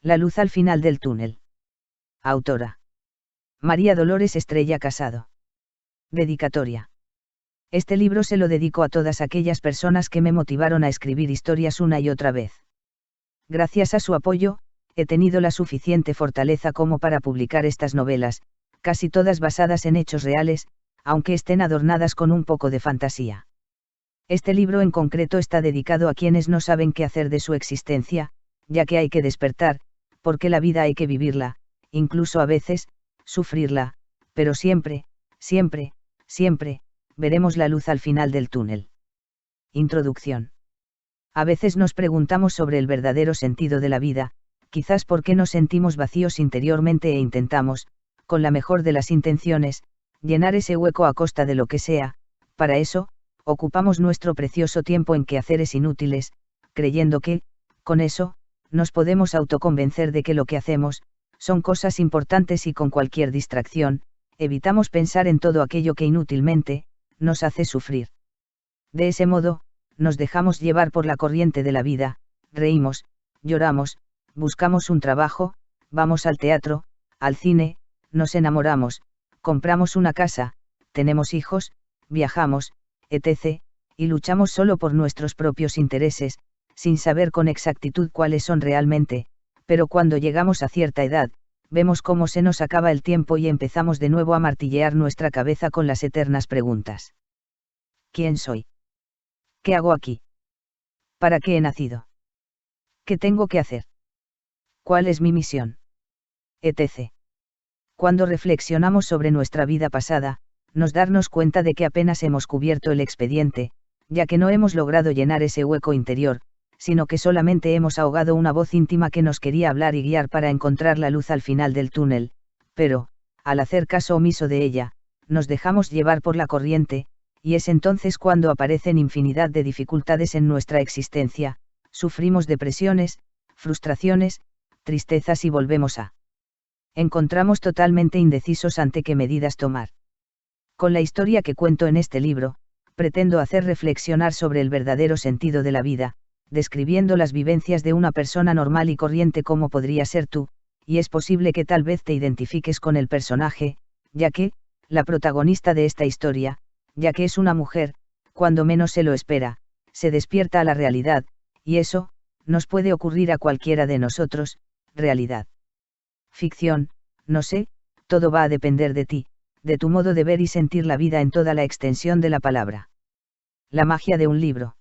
La luz al final del túnel. Autora: María Dolores Estrella Casado. Dedicatoria. Este libro se lo dedico a todas aquellas personas que me motivaron a escribir historias una y otra vez. Gracias a su apoyo, he tenido la suficiente fortaleza como para publicar estas novelas, casi todas basadas en hechos reales, aunque estén adornadas con un poco de fantasía. Este libro en concreto está dedicado a quienes no saben qué hacer de su existencia, ya que hay que despertar, porque la vida hay que vivirla, incluso a veces, sufrirla, pero siempre, siempre, siempre, veremos la luz al final del túnel. Introducción. A veces nos preguntamos sobre el verdadero sentido de la vida, quizás porque nos sentimos vacíos interiormente e intentamos, con la mejor de las intenciones, llenar ese hueco a costa de lo que sea. Para eso, ocupamos nuestro precioso tiempo en quehaceres inútiles, creyendo que, con eso, nos podemos autoconvencer de que lo que hacemos, son cosas importantes y con cualquier distracción, evitamos pensar en todo aquello que inútilmente, nos hace sufrir. De ese modo, nos dejamos llevar por la corriente de la vida, reímos, lloramos, buscamos un trabajo, vamos al teatro, al cine, nos enamoramos, compramos una casa, tenemos hijos, viajamos, etc., y luchamos solo por nuestros propios intereses, sin saber con exactitud cuáles son realmente, pero cuando llegamos a cierta edad, vemos cómo se nos acaba el tiempo y empezamos de nuevo a martillear nuestra cabeza con las eternas preguntas. ¿Quién soy? ¿Qué hago aquí? ¿Para qué he nacido? ¿Qué tengo que hacer? ¿Cuál es mi misión? Etc. Cuando reflexionamos sobre nuestra vida pasada, nos darnos cuenta de que apenas hemos cubierto el expediente, ya que no hemos logrado llenar ese hueco interior, sino que solamente hemos ahogado una voz íntima que nos quería hablar y guiar para encontrar la luz al final del túnel, pero, al hacer caso omiso de ella, nos dejamos llevar por la corriente, y es entonces cuando aparecen infinidad de dificultades en nuestra existencia, sufrimos depresiones, frustraciones, tristezas y volvemos a encontramos totalmente indecisos ante qué medidas tomar. Con la historia que cuento en este libro, pretendo hacer reflexionar sobre el verdadero sentido de la vida, describiendo las vivencias de una persona normal y corriente como podría ser tú, y es posible que tal vez te identifiques con el personaje, ya que, la protagonista de esta historia, ya que es una mujer, cuando menos se lo espera, se despierta a la realidad, y eso, nos puede ocurrir a cualquiera de nosotros, realidad. Ficción, no sé, todo va a depender de ti, de tu modo de ver y sentir la vida en toda la extensión de la palabra. La magia de un libro.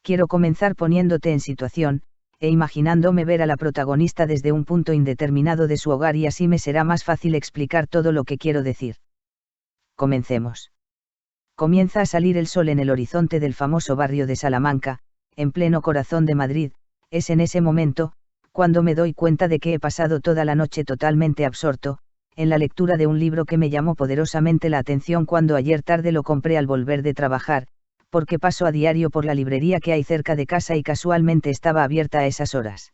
Quiero comenzar poniéndote en situación, e imaginándome ver a la protagonista desde un punto indeterminado de su hogar y así me será más fácil explicar todo lo que quiero decir. Comencemos. Comienza a salir el sol en el horizonte del famoso barrio de Salamanca, en pleno corazón de Madrid. Es en ese momento, cuando me doy cuenta de que he pasado toda la noche totalmente absorto, en la lectura de un libro que me llamó poderosamente la atención cuando ayer tarde lo compré al volver de trabajar, porque paso a diario por la librería que hay cerca de casa y casualmente estaba abierta a esas horas.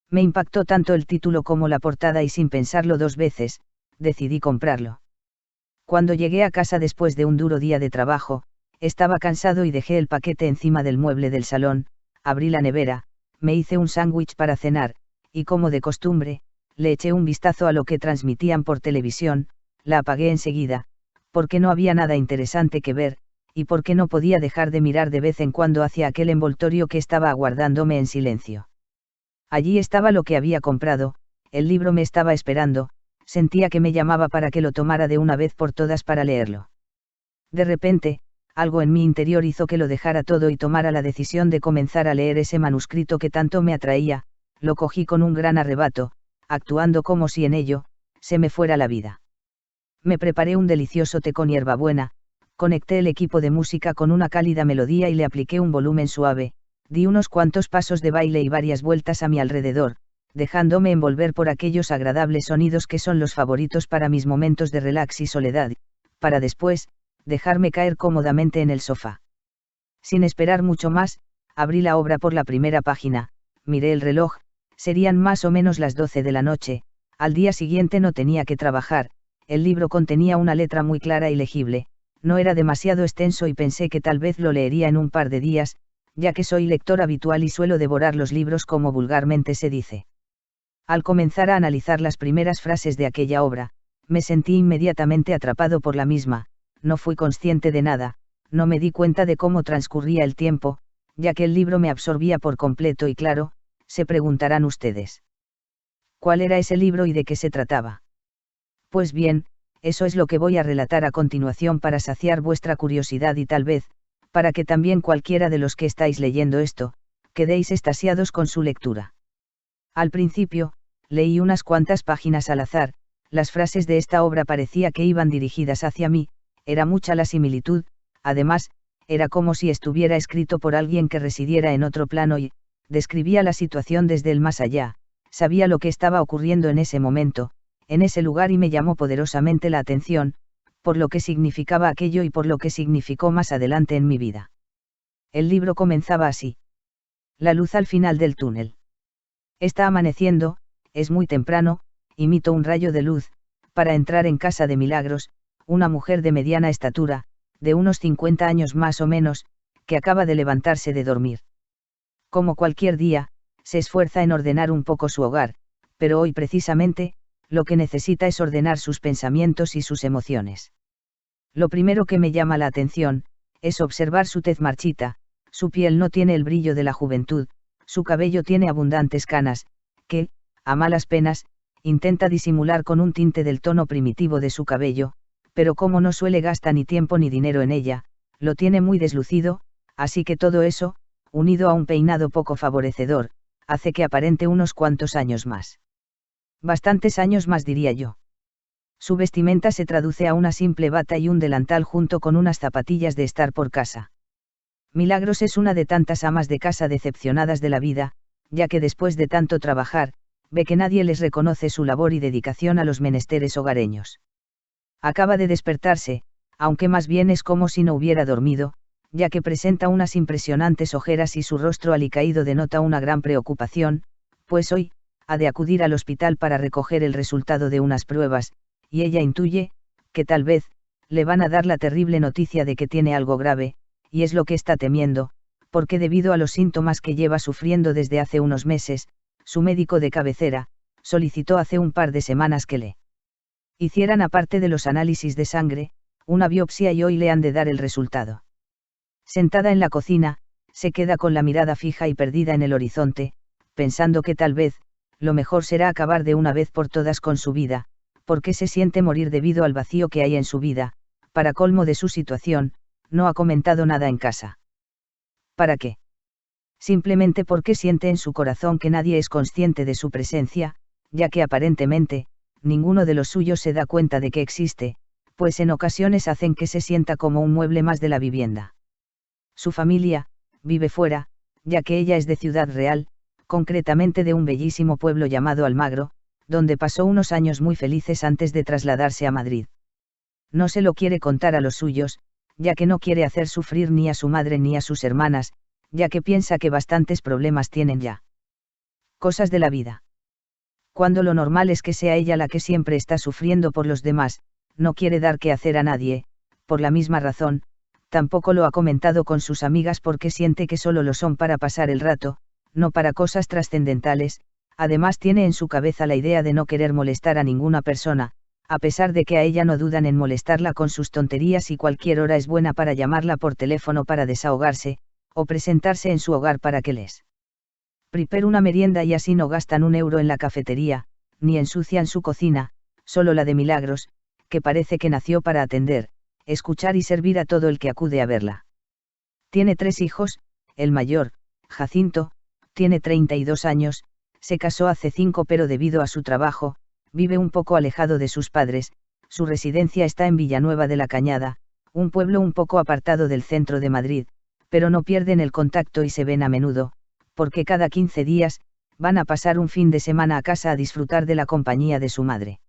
Me impactó tanto el título como la portada y sin pensarlo dos veces, decidí comprarlo. Cuando llegué a casa después de un duro día de trabajo, estaba cansado y dejé el paquete encima del mueble del salón, abrí la nevera, me hice un sándwich para cenar, y como de costumbre, le eché un vistazo a lo que transmitían por televisión, la apagué enseguida, porque no había nada interesante que ver, y porque no podía dejar de mirar de vez en cuando hacia aquel envoltorio que estaba aguardándome en silencio. Allí estaba lo que había comprado, el libro me estaba esperando, sentía que me llamaba para que lo tomara de una vez por todas para leerlo. De repente, algo en mi interior hizo que lo dejara todo y tomara la decisión de comenzar a leer ese manuscrito que tanto me atraía. Lo cogí con un gran arrebato, actuando como si en ello, se me fuera la vida. Me preparé un delicioso té con hierbabuena, conecté el equipo de música con una cálida melodía y le apliqué un volumen suave, di unos cuantos pasos de baile y varias vueltas a mi alrededor, dejándome envolver por aquellos agradables sonidos que son los favoritos para mis momentos de relax y soledad, para después, dejarme caer cómodamente en el sofá. Sin esperar mucho más, abrí la obra por la primera página, miré el reloj, serían más o menos las 12 de la noche, al día siguiente no tenía que trabajar, el libro contenía una letra muy clara y legible, no era demasiado extenso y pensé que tal vez lo leería en un par de días, ya que soy lector habitual y suelo devorar los libros como vulgarmente se dice. Al comenzar a analizar las primeras frases de aquella obra, me sentí inmediatamente atrapado por la misma, no fui consciente de nada, no me di cuenta de cómo transcurría el tiempo, ya que el libro me absorbía por completo y claro, se preguntarán ustedes. ¿Cuál era ese libro y de qué se trataba? Pues bien, eso es lo que voy a relatar a continuación para saciar vuestra curiosidad y tal vez, para que también cualquiera de los que estáis leyendo esto, quedéis extasiados con su lectura. Al principio, leí unas cuantas páginas al azar, las frases de esta obra parecía que iban dirigidas hacia mí, era mucha la similitud, además, era como si estuviera escrito por alguien que residiera en otro plano y, describía la situación desde el más allá, sabía lo que estaba ocurriendo en ese momento, en ese lugar y me llamó poderosamente la atención, por lo que significaba aquello y por lo que significó más adelante en mi vida. El libro comenzaba así. La luz al final del túnel. Está amaneciendo, es muy temprano, imito un rayo de luz, para entrar en casa de Milagros, una mujer de mediana estatura, de unos 50 años más o menos, que acaba de levantarse de dormir. Como cualquier día, se esfuerza en ordenar un poco su hogar, pero hoy precisamente, lo que necesita es ordenar sus pensamientos y sus emociones. Lo primero que me llama la atención, es observar su tez marchita, su piel no tiene el brillo de la juventud, su cabello tiene abundantes canas, que, a malas penas, intenta disimular con un tinte del tono primitivo de su cabello, pero como no suele gasta ni tiempo ni dinero en ella, lo tiene muy deslucido, así que todo eso, unido a un peinado poco favorecedor, hace que aparente unos cuantos años más. Bastantes años más diría yo. Su vestimenta se traduce a una simple bata y un delantal junto con unas zapatillas de estar por casa. Milagros es una de tantas amas de casa decepcionadas de la vida, ya que después de tanto trabajar, ve que nadie les reconoce su labor y dedicación a los menesteres hogareños. Acaba de despertarse, aunque más bien es como si no hubiera dormido, ya que presenta unas impresionantes ojeras y su rostro alicaído denota una gran preocupación, pues hoy, ha de acudir al hospital para recoger el resultado de unas pruebas, y ella intuye, que tal vez, le van a dar la terrible noticia de que tiene algo grave, y es lo que está temiendo, porque debido a los síntomas que lleva sufriendo desde hace unos meses, su médico de cabecera, solicitó hace un par de semanas que le hicieran, aparte de los análisis de sangre, una biopsia y hoy le han de dar el resultado. Sentada en la cocina, se queda con la mirada fija y perdida en el horizonte, pensando que tal vez, lo mejor será acabar de una vez por todas con su vida, porque se siente morir debido al vacío que hay en su vida, para colmo de su situación, no ha comentado nada en casa. ¿Para qué? Simplemente porque siente en su corazón que nadie es consciente de su presencia, ya que aparentemente, ninguno de los suyos se da cuenta de que existe, pues en ocasiones hacen que se sienta como un mueble más de la vivienda. Su familia, vive fuera, ya que ella es de Ciudad Real, concretamente de un bellísimo pueblo llamado Almagro, donde pasó unos años muy felices antes de trasladarse a Madrid. No se lo quiere contar a los suyos, ya que no quiere hacer sufrir ni a su madre ni a sus hermanas, ya que piensa que bastantes problemas tienen ya. Cosas de la vida. Cuando lo normal es que sea ella la que siempre está sufriendo por los demás, no quiere dar que hacer a nadie, por la misma razón, tampoco lo ha comentado con sus amigas porque siente que solo lo son para pasar el rato, no para cosas trascendentales, además tiene en su cabeza la idea de no querer molestar a ninguna persona, a pesar de que a ella no dudan en molestarla con sus tonterías y cualquier hora es buena para llamarla por teléfono para desahogarse, o presentarse en su hogar para que les prepare una merienda y así no gastan un euro en la cafetería, ni ensucian su cocina, solo la de Milagros, que parece que nació para atender, escuchar y servir a todo el que acude a verla. Tiene 3 hijos, el mayor, Jacinto, tiene 32 años, se casó hace 5 pero debido a su trabajo, vive un poco alejado de sus padres, su residencia está en Villanueva de la Cañada, un pueblo un poco apartado del centro de Madrid, pero no pierden el contacto y se ven a menudo, porque cada 15 días, van a pasar un fin de semana a casa a disfrutar de la compañía de su madre.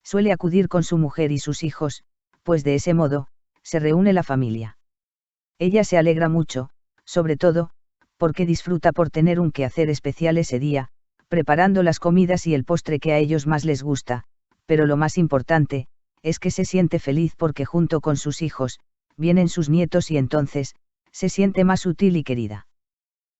Suele acudir con su mujer y sus hijos, pues de ese modo, se reúne la familia. Ella se alegra mucho, sobre todo, porque disfruta por tener un quehacer especial ese día, preparando las comidas y el postre que a ellos más les gusta, pero lo más importante, es que se siente feliz porque junto con sus hijos, vienen sus nietos y entonces, se siente más útil y querida.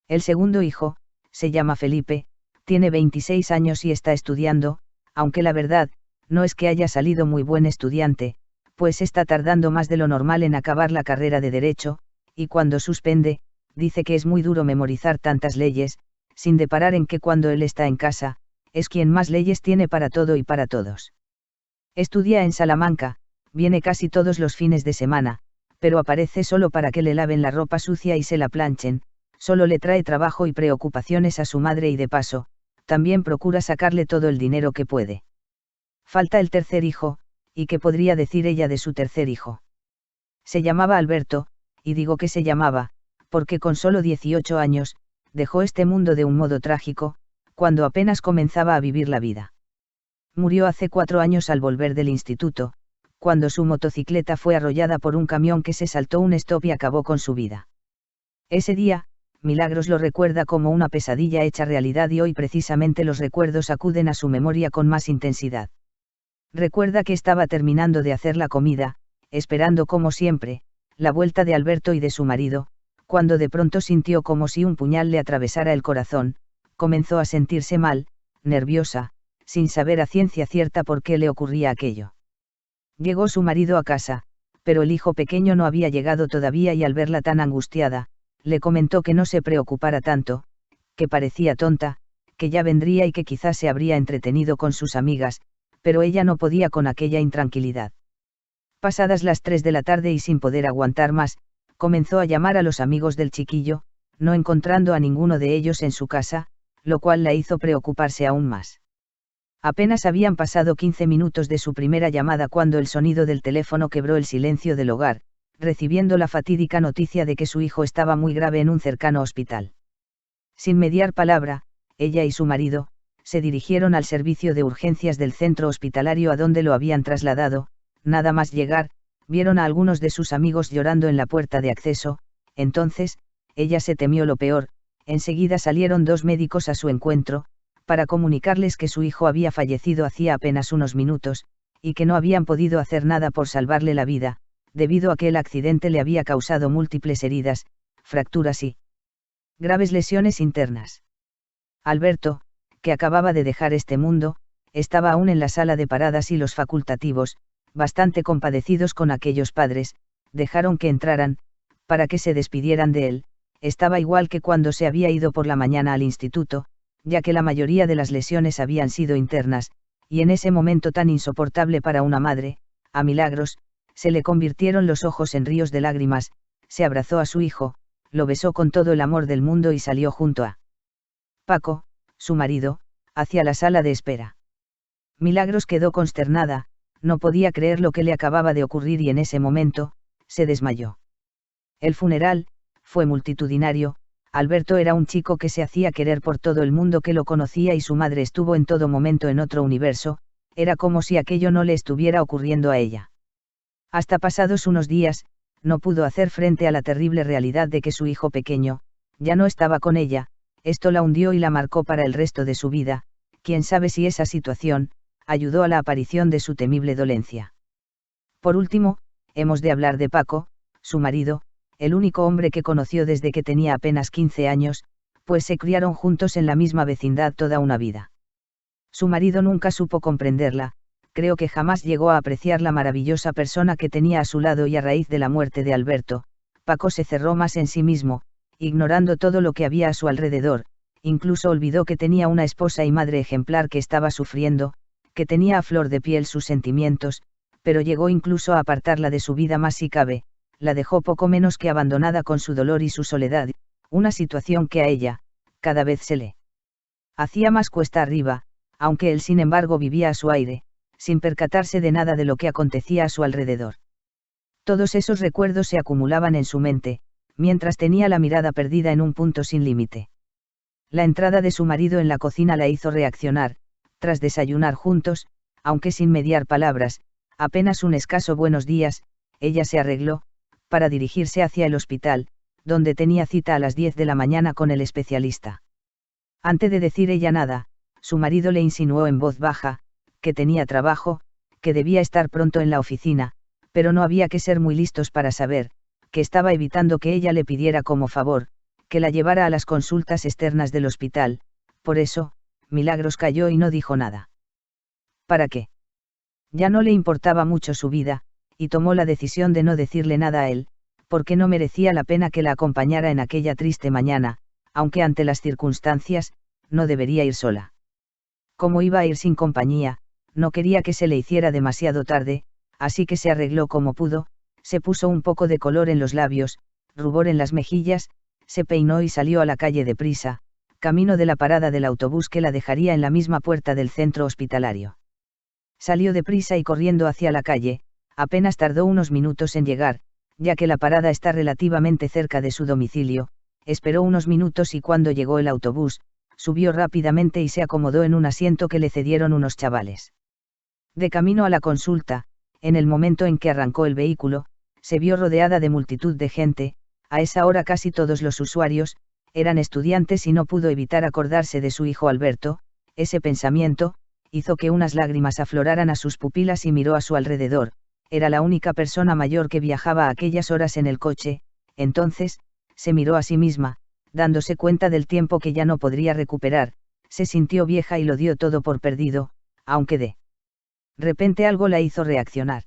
El segundo hijo, se llama Felipe, tiene 26 años y está estudiando, aunque la verdad, no es que haya salido muy buen estudiante, pues está tardando más de lo normal en acabar la carrera de Derecho, y cuando suspende, dice que es muy duro memorizar tantas leyes, sin deparar en que cuando él está en casa, es quien más leyes tiene para todo y para todos. Estudia en Salamanca, viene casi todos los fines de semana, pero aparece solo para que le laven la ropa sucia y se la planchen, solo le trae trabajo y preocupaciones a su madre y de paso, también procura sacarle todo el dinero que puede. Falta el tercer hijo, ¿y qué podría decir ella de su tercer hijo? Se llamaba Alberto, y digo que se llamaba, porque con solo 18 años, dejó este mundo de un modo trágico, cuando apenas comenzaba a vivir la vida. Murió hace 4 años al volver del instituto, cuando su motocicleta fue arrollada por un camión que se saltó un stop y acabó con su vida. Ese día, Milagros lo recuerda como una pesadilla hecha realidad y hoy precisamente los recuerdos acuden a su memoria con más intensidad. Recuerda que estaba terminando de hacer la comida, esperando como siempre, la vuelta de Alberto y de su marido, cuando de pronto sintió como si un puñal le atravesara el corazón, comenzó a sentirse mal, nerviosa, sin saber a ciencia cierta por qué le ocurría aquello. Llegó su marido a casa, pero el hijo pequeño no había llegado todavía y al verla tan angustiada, le comentó que no se preocupara tanto, que parecía tonta, que ya vendría y que quizás se habría entretenido con sus amigas, pero ella no podía con aquella intranquilidad. Pasadas las 3 de la tarde y sin poder aguantar más, comenzó a llamar a los amigos del chiquillo, no encontrando a ninguno de ellos en su casa, lo cual la hizo preocuparse aún más. Apenas habían pasado 15 minutos de su primera llamada cuando el sonido del teléfono quebró el silencio del hogar, recibiendo la fatídica noticia de que su hijo estaba muy grave en un cercano hospital. Sin mediar palabra, ella y su marido, se dirigieron al servicio de urgencias del centro hospitalario a donde lo habían trasladado. Nada más llegar, vieron a algunos de sus amigos llorando en la puerta de acceso. Entonces, ella se temió lo peor, enseguida salieron 2 médicos a su encuentro, para comunicarles que su hijo había fallecido hacía apenas unos minutos, y que no habían podido hacer nada por salvarle la vida, debido a que el accidente le había causado múltiples heridas, fracturas y graves lesiones internas. Alberto, que acababa de dejar este mundo, estaba aún en la sala de paradas y los facultativos, bastante compadecidos con aquellos padres, dejaron que entraran, para que se despidieran de él. Estaba igual que cuando se había ido por la mañana al instituto, ya que la mayoría de las lesiones habían sido internas, y en ese momento tan insoportable para una madre, a Milagros, se le convirtieron los ojos en ríos de lágrimas, se abrazó a su hijo, lo besó con todo el amor del mundo y salió junto a Paco, su marido, hacia la sala de espera. Milagros quedó consternada, no podía creer lo que le acababa de ocurrir y en ese momento, se desmayó. El funeral, fue multitudinario. Alberto era un chico que se hacía querer por todo el mundo que lo conocía y su madre estuvo en todo momento en otro universo, era como si aquello no le estuviera ocurriendo a ella. Hasta pasados unos días, no pudo hacer frente a la terrible realidad de que su hijo pequeño, ya no estaba con ella. Esto la hundió y la marcó para el resto de su vida. Quién sabe si esa situación ayudó a la aparición de su temible dolencia. Por último, hemos de hablar de Paco, su marido, el único hombre que conoció desde que tenía apenas 15 años, pues se criaron juntos en la misma vecindad toda una vida. Su marido nunca supo comprenderla, creo que jamás llegó a apreciar la maravillosa persona que tenía a su lado y a raíz de la muerte de Alberto, Paco se cerró más en sí mismo, ignorando todo lo que había a su alrededor, incluso olvidó que tenía una esposa y madre ejemplar que estaba sufriendo, que tenía a flor de piel sus sentimientos, pero llegó incluso a apartarla de su vida más si cabe, la dejó poco menos que abandonada con su dolor y su soledad, una situación que a ella, cada vez se le hacía más cuesta arriba, aunque él sin embargo vivía a su aire, sin percatarse de nada de lo que acontecía a su alrededor. Todos esos recuerdos se acumulaban en su mente, mientras tenía la mirada perdida en un punto sin límite. La entrada de su marido en la cocina la hizo reaccionar, tras desayunar juntos, aunque sin mediar palabras, apenas un escaso buenos días, ella se arregló, para dirigirse hacia el hospital, donde tenía cita a las 10 de la mañana con el especialista. Antes de decir ella nada, su marido le insinuó en voz baja, que tenía trabajo, que debía estar pronto en la oficina, pero no había que ser muy listos para saber, que estaba evitando que ella le pidiera como favor, que la llevara a las consultas externas del hospital. Por eso, Milagros calló y no dijo nada. ¿Para qué? Ya no le importaba mucho su vida, y tomó la decisión de no decirle nada a él, porque no merecía la pena que la acompañara en aquella triste mañana, aunque ante las circunstancias, no debería ir sola. Como iba a ir sin compañía, no quería que se le hiciera demasiado tarde, así que se arregló como pudo, se puso un poco de color en los labios, rubor en las mejillas, se peinó y salió a la calle deprisa, camino de la parada del autobús que la dejaría en la misma puerta del centro hospitalario. Salió deprisa y corriendo hacia la calle, apenas tardó unos minutos en llegar, ya que la parada está relativamente cerca de su domicilio, esperó unos minutos y cuando llegó el autobús, subió rápidamente y se acomodó en un asiento que le cedieron unos chavales. De camino a la consulta, en el momento en que arrancó el vehículo, se vio rodeada de multitud de gente, a esa hora casi todos los usuarios, eran estudiantes y no pudo evitar acordarse de su hijo Alberto. Ese pensamiento hizo que unas lágrimas afloraran a sus pupilas y miró a su alrededor, era la única persona mayor que viajaba a aquellas horas en el coche. Entonces, se miró a sí misma, dándose cuenta del tiempo que ya no podría recuperar, se sintió vieja y lo dio todo por perdido, aunque de repente algo la hizo reaccionar.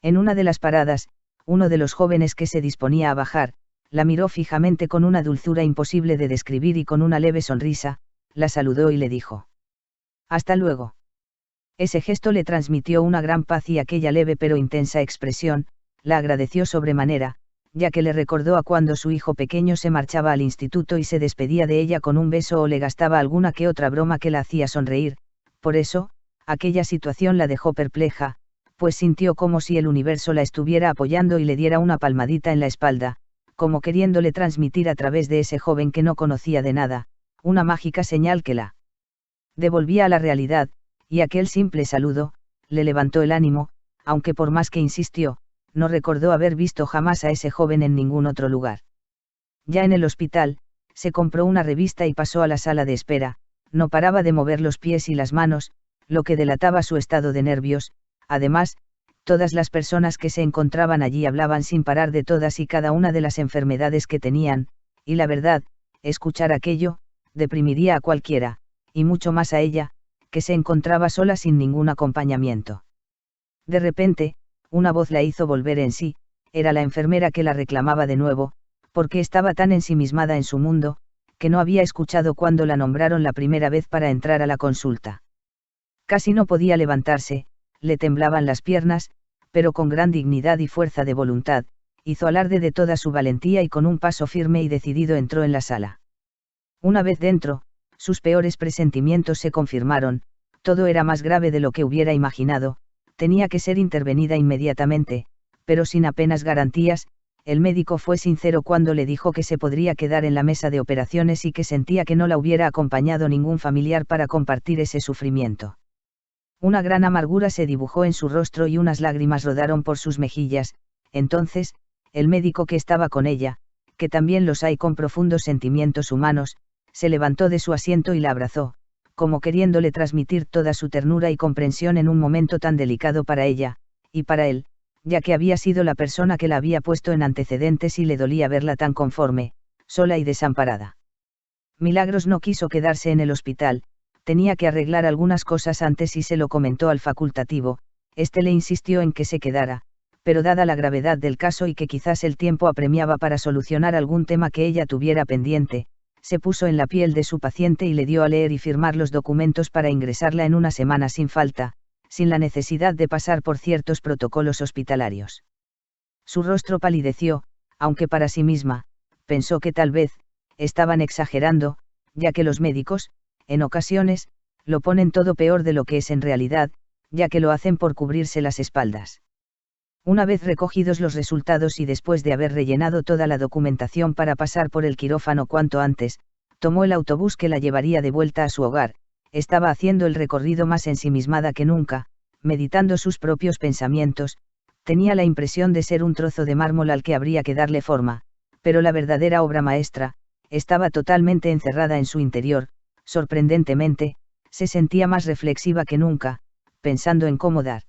En una de las paradas, uno de los jóvenes que se disponía a bajar, la miró fijamente con una dulzura imposible de describir y con una leve sonrisa, la saludó y le dijo: «Hasta luego». Ese gesto le transmitió una gran paz y aquella leve pero intensa expresión, la agradeció sobremanera, ya que le recordó a cuando su hijo pequeño se marchaba al instituto y se despedía de ella con un beso o le gastaba alguna que otra broma que la hacía sonreír. Por eso, aquella situación la dejó perpleja, pues sintió como si el universo la estuviera apoyando y le diera una palmadita en la espalda, como queriéndole transmitir a través de ese joven que no conocía de nada, una mágica señal que la devolvía a la realidad, y aquel simple saludo, le levantó el ánimo, aunque por más que insistió, no recordó haber visto jamás a ese joven en ningún otro lugar. Ya en el hospital, se compró una revista y pasó a la sala de espera, no paraba de mover los pies y las manos, lo que delataba su estado de nervios. Además, todas las personas que se encontraban allí hablaban sin parar de todas y cada una de las enfermedades que tenían, y la verdad, escuchar aquello, deprimiría a cualquiera, y mucho más a ella, que se encontraba sola sin ningún acompañamiento. De repente, una voz la hizo volver en sí, era la enfermera que la reclamaba de nuevo, porque estaba tan ensimismada en su mundo, que no había escuchado cuando la nombraron la primera vez para entrar a la consulta. Casi no podía levantarse, le temblaban las piernas, pero con gran dignidad y fuerza de voluntad, hizo alarde de toda su valentía y con un paso firme y decidido entró en la sala. Una vez dentro, sus peores presentimientos se confirmaron, todo era más grave de lo que hubiera imaginado, tenía que ser intervenida inmediatamente, pero sin apenas garantías. El médico fue sincero cuando le dijo que se podría quedar en la mesa de operaciones y que sentía que no la hubiera acompañado ningún familiar para compartir ese sufrimiento. Una gran amargura se dibujó en su rostro y unas lágrimas rodaron por sus mejillas. Entonces, el médico que estaba con ella, que también los hay con profundos sentimientos humanos, se levantó de su asiento y la abrazó, como queriéndole transmitir toda su ternura y comprensión en un momento tan delicado para ella, y para él, ya que había sido la persona que la había puesto en antecedentes y le dolía verla tan conforme, sola y desamparada. Milagros no quiso quedarse en el hospital, tenía que arreglar algunas cosas antes y se lo comentó al facultativo. Este le insistió en que se quedara, pero dada la gravedad del caso y que quizás el tiempo apremiaba para solucionar algún tema que ella tuviera pendiente, se puso en la piel de su paciente y le dio a leer y firmar los documentos para ingresarla en una semana sin falta, sin la necesidad de pasar por ciertos protocolos hospitalarios. Su rostro palideció, aunque para sí misma, pensó que tal vez, estaban exagerando, ya que los médicos, en ocasiones, lo ponen todo peor de lo que es en realidad, ya que lo hacen por cubrirse las espaldas. Una vez recogidos los resultados y después de haber rellenado toda la documentación para pasar por el quirófano cuanto antes, tomó el autobús que la llevaría de vuelta a su hogar. Estaba haciendo el recorrido más ensimismada que nunca, meditando sus propios pensamientos, tenía la impresión de ser un trozo de mármol al que habría que darle forma, pero la verdadera obra maestra, estaba totalmente encerrada en su interior. Sorprendentemente, se sentía más reflexiva que nunca, pensando en cómo dar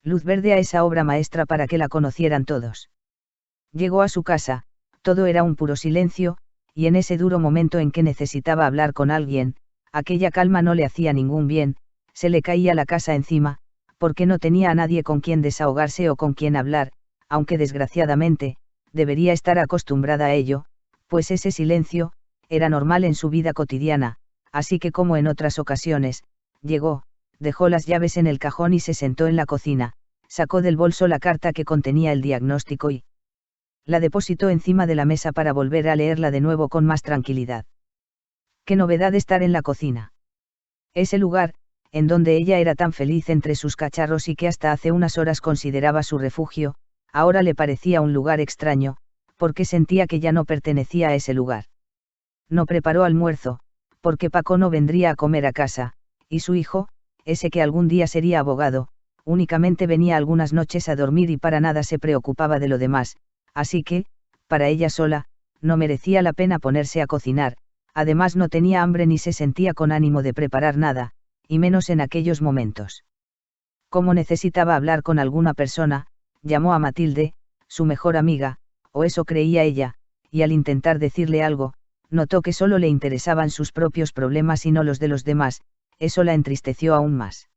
luz verde a esa obra maestra para que la conocieran todos. Llegó a su casa, todo era un puro silencio, y en ese duro momento en que necesitaba hablar con alguien, aquella calma no le hacía ningún bien, se le caía la casa encima, porque no tenía a nadie con quien desahogarse o con quien hablar, aunque desgraciadamente, debería estar acostumbrada a ello, pues ese silencio, era normal en su vida cotidiana, así que como en otras ocasiones, llegó, dejó las llaves en el cajón y se sentó en la cocina, sacó del bolso la carta que contenía el diagnóstico y la depositó encima de la mesa para volver a leerla de nuevo con más tranquilidad. Qué novedad estar en la cocina. Ese lugar, en donde ella era tan feliz entre sus cacharros y que hasta hace unas horas consideraba su refugio, ahora le parecía un lugar extraño, porque sentía que ya no pertenecía a ese lugar. No preparó almuerzo, porque Paco no vendría a comer a casa, y su hijo, ese que algún día sería abogado, únicamente venía algunas noches a dormir y para nada se preocupaba de lo demás, así que, para ella sola, no merecía la pena ponerse a cocinar, además no tenía hambre ni se sentía con ánimo de preparar nada, y menos en aquellos momentos. Como necesitaba hablar con alguna persona, llamó a Matilde, su mejor amiga, o eso creía ella, y al intentar decirle algo, notó que solo le interesaban sus propios problemas y no los de los demás, eso la entristeció aún más.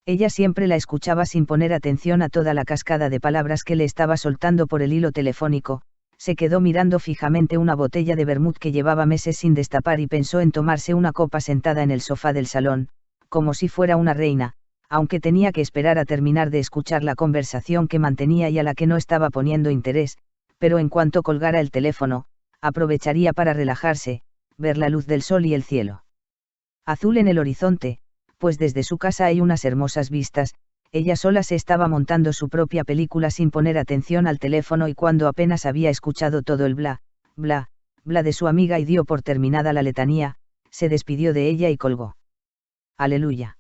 Ella siempre la escuchaba sin poner atención a toda la cascada de palabras que le estaba soltando por el hilo telefónico, se quedó mirando fijamente una botella de vermut que llevaba meses sin destapar y pensó en tomarse una copa sentada en el sofá del salón, como si fuera una reina, aunque tenía que esperar a terminar de escuchar la conversación que mantenía y a la que no estaba poniendo interés, pero en cuanto colgara el teléfono, aprovecharía para relajarse, ver la luz del sol y el cielo azul en el horizonte, pues desde su casa hay unas hermosas vistas. Ella sola se estaba montando su propia película sin poner atención al teléfono y cuando apenas había escuchado todo el bla, bla, bla de su amiga y dio por terminada la letanía, se despidió de ella y colgó. Aleluya.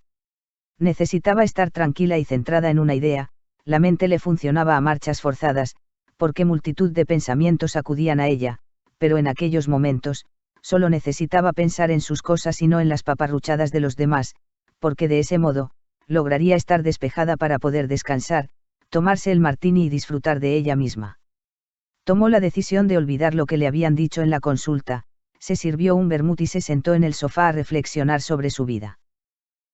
Necesitaba estar tranquila y centrada en una idea, la mente le funcionaba a marchas forzadas, porque multitud de pensamientos acudían a ella, pero en aquellos momentos, solo necesitaba pensar en sus cosas y no en las paparruchadas de los demás, porque de ese modo, lograría estar despejada para poder descansar, tomarse el martini y disfrutar de ella misma. Tomó la decisión de olvidar lo que le habían dicho en la consulta, se sirvió un vermut y se sentó en el sofá a reflexionar sobre su vida.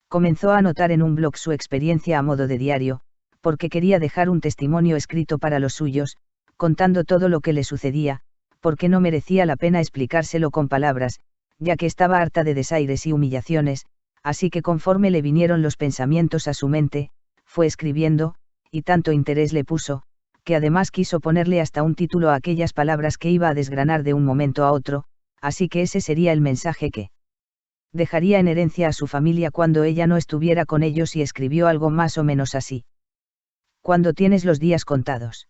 Comenzó a anotar en un blog su experiencia a modo de diario, porque quería dejar un testimonio escrito para los suyos, contando todo lo que le sucedía, porque no merecía la pena explicárselo con palabras, ya que estaba harta de desaires y humillaciones, así que conforme le vinieron los pensamientos a su mente, fue escribiendo, y tanto interés le puso, que además quiso ponerle hasta un título a aquellas palabras que iba a desgranar de un momento a otro, así que ese sería el mensaje que dejaría en herencia a su familia cuando ella no estuviera con ellos, y escribió algo más o menos así. Cuando tienes los días contados.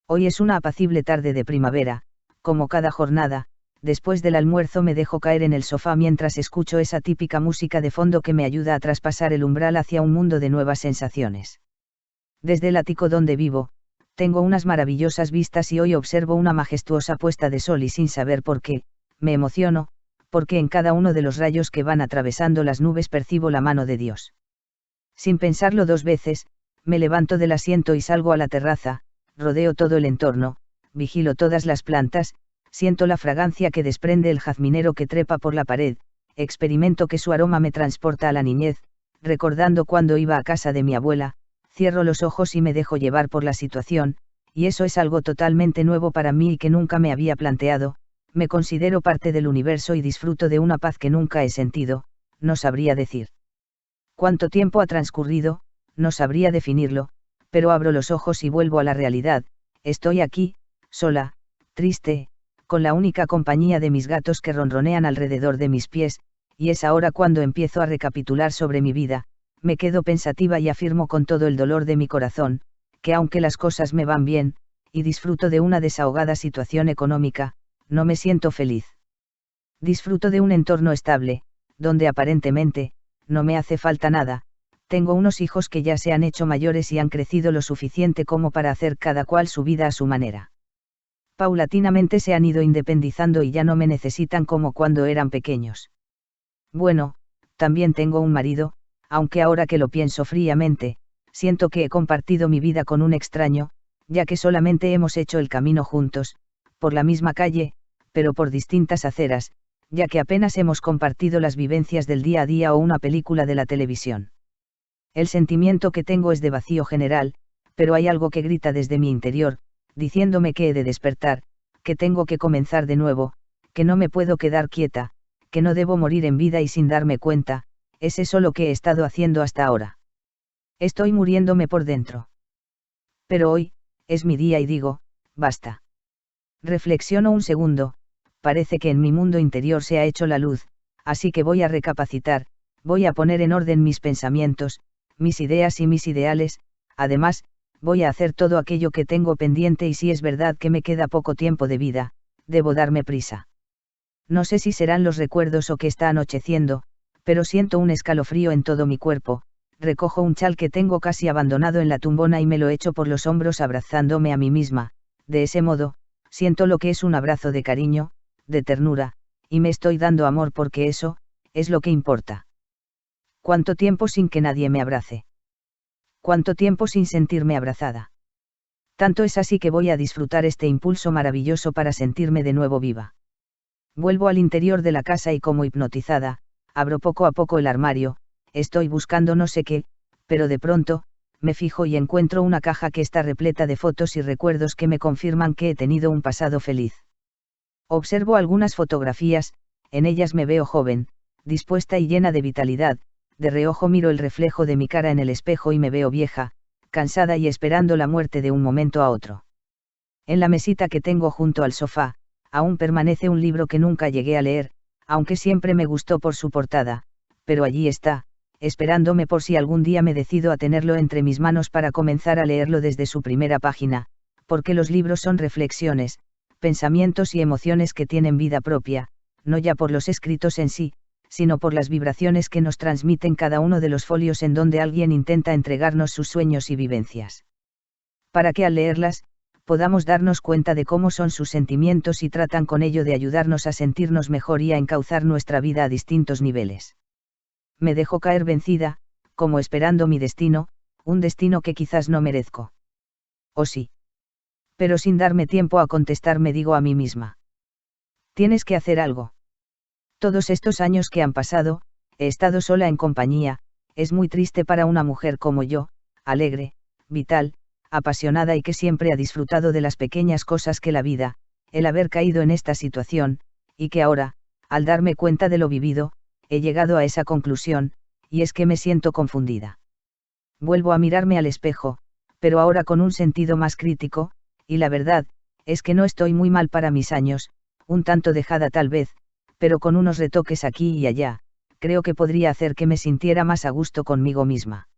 Hoy es una apacible tarde de primavera, como cada jornada. Después del almuerzo me dejo caer en el sofá mientras escucho esa típica música de fondo que me ayuda a traspasar el umbral hacia un mundo de nuevas sensaciones. Desde el ático donde vivo, tengo unas maravillosas vistas y hoy observo una majestuosa puesta de sol y sin saber por qué, me emociono, porque en cada uno de los rayos que van atravesando las nubes percibo la mano de Dios. Sin pensarlo dos veces, me levanto del asiento y salgo a la terraza, rodeo todo el entorno, vigilo todas las plantas, siento la fragancia que desprende el jazminero que trepa por la pared, experimento que su aroma me transporta a la niñez, recordando cuando iba a casa de mi abuela, cierro los ojos y me dejo llevar por la situación, y eso es algo totalmente nuevo para mí y que nunca me había planteado. Me considero parte del universo y disfruto de una paz que nunca he sentido, no sabría decir cuánto tiempo ha transcurrido, no sabría definirlo, pero abro los ojos y vuelvo a la realidad. Estoy aquí, sola, triste, con la única compañía de mis gatos que ronronean alrededor de mis pies, y es ahora cuando empiezo a recapitular sobre mi vida, me quedo pensativa y afirmo con todo el dolor de mi corazón, que aunque las cosas me van bien, y disfruto de una desahogada situación económica, no me siento feliz. Disfruto de un entorno estable, donde aparentemente, no me hace falta nada. Tengo unos hijos que ya se han hecho mayores y han crecido lo suficiente como para hacer cada cual su vida a su manera. Paulatinamente se han ido independizando y ya no me necesitan como cuando eran pequeños. Bueno, también tengo un marido, aunque ahora que lo pienso fríamente, siento que he compartido mi vida con un extraño, ya que solamente hemos hecho el camino juntos, por la misma calle, pero por distintas aceras, ya que apenas hemos compartido las vivencias del día a día o una película de la televisión. El sentimiento que tengo es de vacío general, pero hay algo que grita desde mi interior, diciéndome que he de despertar, que tengo que comenzar de nuevo, que no me puedo quedar quieta, que no debo morir en vida y sin darme cuenta. Es eso lo que he estado haciendo hasta ahora. Estoy muriéndome por dentro. Pero hoy, es mi día y digo, basta. Reflexiono un segundo, parece que en mi mundo interior se ha hecho la luz, así que voy a recapacitar, voy a poner en orden mis pensamientos, mis ideas y mis ideales, además, voy a hacer todo aquello que tengo pendiente y si es verdad que me queda poco tiempo de vida, debo darme prisa. No sé si serán los recuerdos o que está anocheciendo, pero siento un escalofrío en todo mi cuerpo, recojo un chal que tengo casi abandonado en la tumbona y me lo echo por los hombros abrazándome a mí misma, de ese modo, siento lo que es un abrazo de cariño, de ternura, y me estoy dando amor porque eso, es lo que importa. ¿Cuánto tiempo sin que nadie me abrace? ¿Cuánto tiempo sin sentirme abrazada? Tanto es así que voy a disfrutar este impulso maravilloso para sentirme de nuevo viva. Vuelvo al interior de la casa y como hipnotizada, abro poco a poco el armario, estoy buscando no sé qué, pero de pronto, me fijo y encuentro una caja que está repleta de fotos y recuerdos que me confirman que he tenido un pasado feliz. Observo algunas fotografías, en ellas me veo joven, dispuesta y llena de vitalidad, de reojo miro el reflejo de mi cara en el espejo y me veo vieja, cansada y esperando la muerte de un momento a otro. En la mesita que tengo junto al sofá, aún permanece un libro que nunca llegué a leer, aunque siempre me gustó por su portada, pero allí está, esperándome por si algún día me decido a tenerlo entre mis manos para comenzar a leerlo desde su primera página, porque los libros son reflexiones, pensamientos y emociones que tienen vida propia, no ya por los escritos en sí, sino por las vibraciones que nos transmiten cada uno de los folios en donde alguien intenta entregarnos sus sueños y vivencias. Para que al leerlas, podamos darnos cuenta de cómo son sus sentimientos y tratan con ello de ayudarnos a sentirnos mejor y a encauzar nuestra vida a distintos niveles. Me dejo caer vencida, como esperando mi destino, un destino que quizás no merezco. O sí. Pero sin darme tiempo a contestar me digo a mí misma. Tienes que hacer algo. Todos estos años que han pasado, he estado sola en compañía, es muy triste para una mujer como yo, alegre, vital, apasionada y que siempre ha disfrutado de las pequeñas cosas que la vida, el haber caído en esta situación, y que ahora, al darme cuenta de lo vivido, he llegado a esa conclusión, y es que me siento confundida. Vuelvo a mirarme al espejo, pero ahora con un sentido más crítico, y la verdad, es que no estoy muy mal para mis años, un tanto dejada tal vez, pero con unos retoques aquí y allá, creo que podría hacer que me sintiera más a gusto conmigo misma.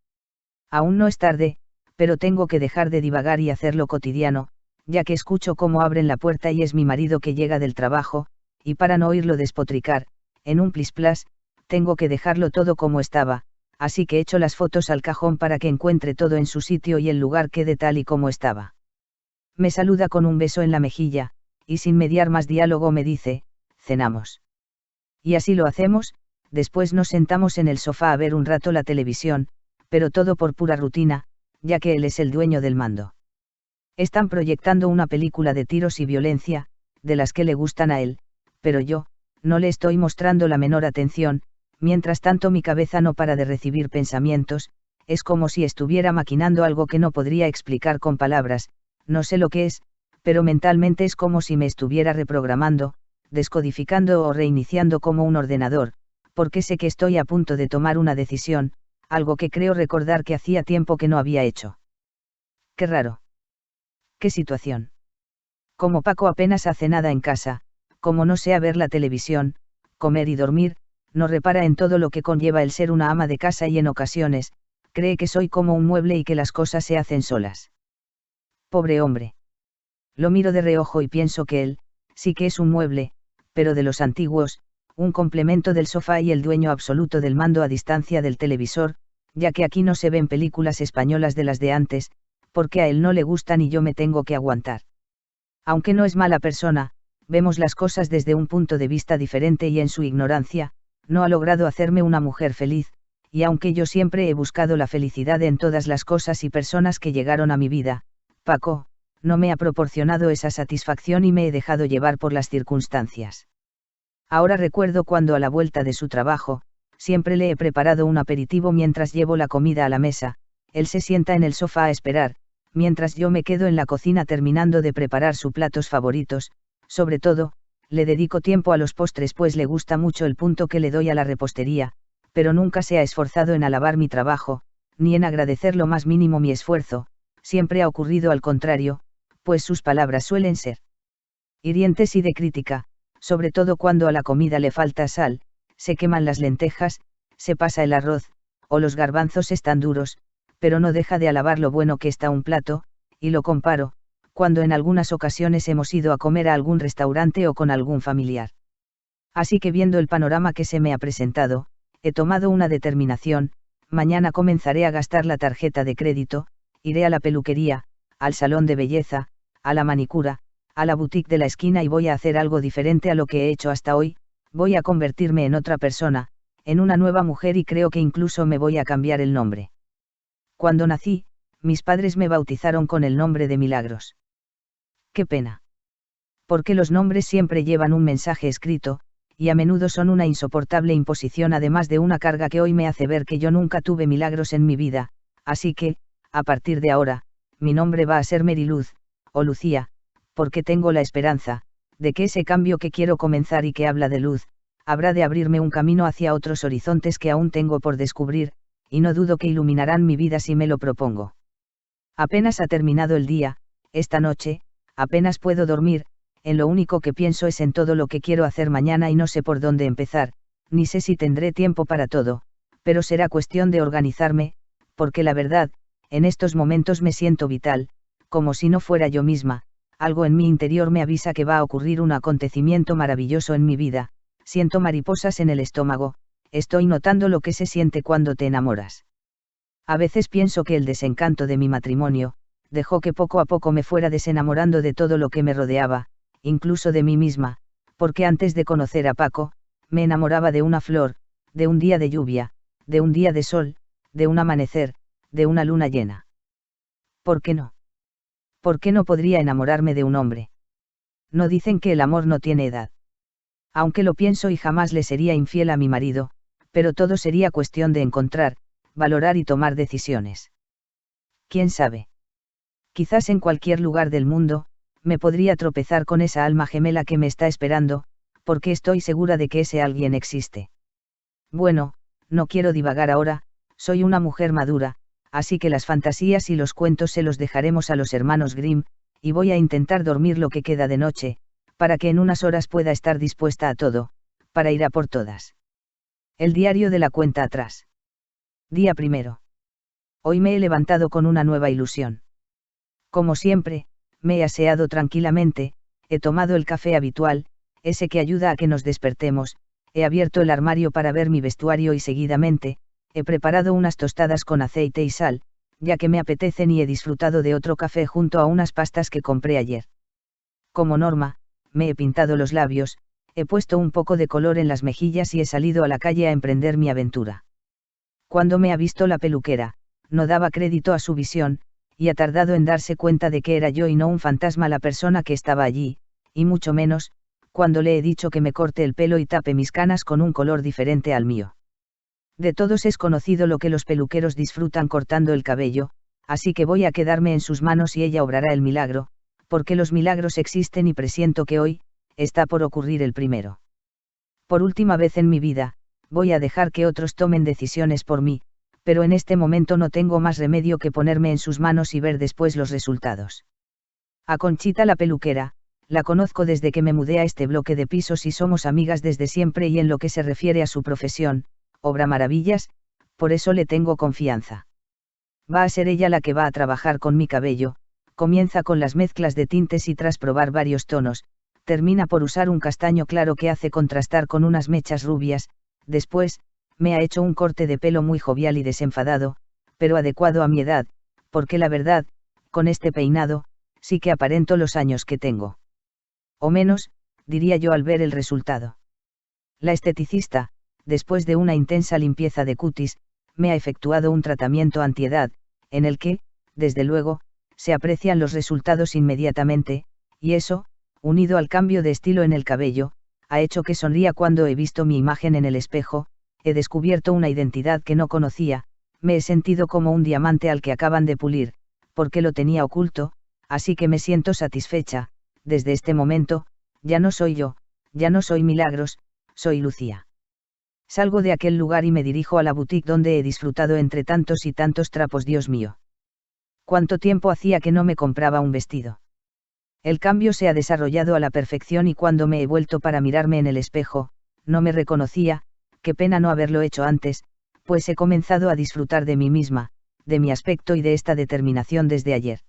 Aún no es tarde, pero tengo que dejar de divagar y hacerlo cotidiano, ya que escucho cómo abren la puerta y es mi marido que llega del trabajo, y para no oírlo despotricar, en un plis-plas, tengo que dejarlo todo como estaba, así que echo las fotos al cajón para que encuentre todo en su sitio y el lugar quede tal y como estaba. Me saluda con un beso en la mejilla, y sin mediar más diálogo me dice, cenamos. Y así lo hacemos, después nos sentamos en el sofá a ver un rato la televisión, pero todo por pura rutina, ya que él es el dueño del mando. Están proyectando una película de tiros y violencia, de las que le gustan a él, pero yo, no le estoy mostrando la menor atención, mientras tanto mi cabeza no para de recibir pensamientos, es como si estuviera maquinando algo que no podría explicar con palabras, no sé lo que es, pero mentalmente es como si me estuviera reprogramando, descodificando o reiniciando como un ordenador, porque sé que estoy a punto de tomar una decisión, algo que creo recordar que hacía tiempo que no había hecho. Qué raro. ¿Qué situación? Como Paco apenas hace nada en casa, como no sea ver la televisión, comer y dormir, no repara en todo lo que conlleva el ser una ama de casa y en ocasiones, cree que soy como un mueble y que las cosas se hacen solas. Pobre hombre. Lo miro de reojo y pienso que él, sí que es un mueble, pero de los antiguos, un complemento del sofá y el dueño absoluto del mando a distancia del televisor, ya que aquí no se ven películas españolas de las de antes, porque a él no le gustan y yo me tengo que aguantar. Aunque no es mala persona, vemos las cosas desde un punto de vista diferente y en su ignorancia, no ha logrado hacerme una mujer feliz, y aunque yo siempre he buscado la felicidad en todas las cosas y personas que llegaron a mi vida, Paco, no me ha proporcionado esa satisfacción y me he dejado llevar por las circunstancias. Ahora recuerdo cuando a la vuelta de su trabajo, siempre le he preparado un aperitivo mientras llevo la comida a la mesa, él se sienta en el sofá a esperar, mientras yo me quedo en la cocina terminando de preparar sus platos favoritos, sobre todo, le dedico tiempo a los postres pues le gusta mucho el punto que le doy a la repostería, pero nunca se ha esforzado en alabar mi trabajo, ni en agradecer lo más mínimo mi esfuerzo, siempre ha ocurrido al contrario, pues sus palabras suelen ser hirientes y de crítica, sobre todo cuando a la comida le falta sal, se queman las lentejas, se pasa el arroz, o los garbanzos están duros, pero no deja de alabar lo bueno que está un plato, y lo comparo, cuando en algunas ocasiones hemos ido a comer a algún restaurante o con algún familiar. Así que viendo el panorama que se me ha presentado, he tomado una determinación, mañana comenzaré a gastar la tarjeta de crédito, iré a la peluquería, al salón de belleza, a la manicura, a la boutique de la esquina y voy a hacer algo diferente a lo que he hecho hasta hoy, voy a convertirme en otra persona, en una nueva mujer y creo que incluso me voy a cambiar el nombre. Cuando nací, mis padres me bautizaron con el nombre de Milagros. Qué pena. Porque los nombres siempre llevan un mensaje escrito, y a menudo son una insoportable imposición además de una carga que hoy me hace ver que yo nunca tuve milagros en mi vida, así que, a partir de ahora, mi nombre va a ser Mariluz, o Lucía, porque tengo la esperanza, de que ese cambio que quiero comenzar y que habla de luz, habrá de abrirme un camino hacia otros horizontes que aún tengo por descubrir, y no dudo que iluminarán mi vida si me lo propongo. Apenas ha terminado el día, esta noche, apenas puedo dormir, en lo único que pienso es en todo lo que quiero hacer mañana y no sé por dónde empezar, ni sé si tendré tiempo para todo, pero será cuestión de organizarme, porque la verdad, en estos momentos me siento vital, como si no fuera yo misma, algo en mi interior me avisa que va a ocurrir un acontecimiento maravilloso en mi vida, siento mariposas en el estómago, estoy notando lo que se siente cuando te enamoras. A veces pienso que el desencanto de mi matrimonio, dejó que poco a poco me fuera desenamorando de todo lo que me rodeaba, incluso de mí misma, porque antes de conocer a Paco, me enamoraba de una flor, de un día de lluvia, de un día de sol, de un amanecer, de una luna llena. ¿Por qué no? ¿Por qué no podría enamorarme de un hombre? No dicen que el amor no tiene edad. Aunque lo pienso y jamás le sería infiel a mi marido, pero todo sería cuestión de encontrar, valorar y tomar decisiones. ¿Quién sabe? Quizás en cualquier lugar del mundo, me podría tropezar con esa alma gemela que me está esperando, porque estoy segura de que ese alguien existe. Bueno, no quiero divagar ahora, soy una mujer madura, así que las fantasías y los cuentos se los dejaremos a los hermanos Grimm, y voy a intentar dormir lo que queda de noche, para que en unas horas pueda estar dispuesta a todo, para ir a por todas. El diario de la cuenta atrás. Día 1. Hoy me he levantado con una nueva ilusión. Como siempre, me he aseado tranquilamente, he tomado el café habitual, ese que ayuda a que nos despertemos, he abierto el armario para ver mi vestuario y seguidamente, he preparado unas tostadas con aceite y sal, ya que me apetecen y he disfrutado de otro café junto a unas pastas que compré ayer. Como norma, me he pintado los labios, he puesto un poco de color en las mejillas y he salido a la calle a emprender mi aventura. Cuando me ha visto la peluquera, no daba crédito a su visión, y ha tardado en darse cuenta de que era yo y no un fantasma la persona que estaba allí, y mucho menos, cuando le he dicho que me corte el pelo y tape mis canas con un color diferente al mío. De todos es conocido lo que los peluqueros disfrutan cortando el cabello, así que voy a quedarme en sus manos y ella obrará el milagro, porque los milagros existen y presiento que hoy, está por ocurrir el primero. Por última vez en mi vida, voy a dejar que otros tomen decisiones por mí, pero en este momento no tengo más remedio que ponerme en sus manos y ver después los resultados. A Conchita la peluquera, la conozco desde que me mudé a este bloque de pisos y somos amigas desde siempre y en lo que se refiere a su profesión, obra maravillas, por eso le tengo confianza. Va a ser ella la que va a trabajar con mi cabello, comienza con las mezclas de tintes y tras probar varios tonos, termina por usar un castaño claro que hace contrastar con unas mechas rubias, después, me ha hecho un corte de pelo muy jovial y desenfadado, pero adecuado a mi edad, porque la verdad, con este peinado, sí que aparento los años que tengo. O menos, diría yo al ver el resultado. La esteticista, después de una intensa limpieza de cutis, me ha efectuado un tratamiento antiedad, en el que, desde luego, se aprecian los resultados inmediatamente, y eso, unido al cambio de estilo en el cabello, ha hecho que sonría cuando he visto mi imagen en el espejo, he descubierto una identidad que no conocía, me he sentido como un diamante al que acaban de pulir, porque lo tenía oculto, así que me siento satisfecha, desde este momento, ya no soy yo, ya no soy Milagros, soy Lucía. Salgo de aquel lugar y me dirijo a la boutique donde he disfrutado entre tantos y tantos trapos, Dios mío. ¿Cuánto tiempo hacía que no me compraba un vestido? El cambio se ha desarrollado a la perfección y cuando me he vuelto para mirarme en el espejo, no me reconocía, qué pena no haberlo hecho antes, pues he comenzado a disfrutar de mí misma, de mi aspecto y de esta determinación desde ayer.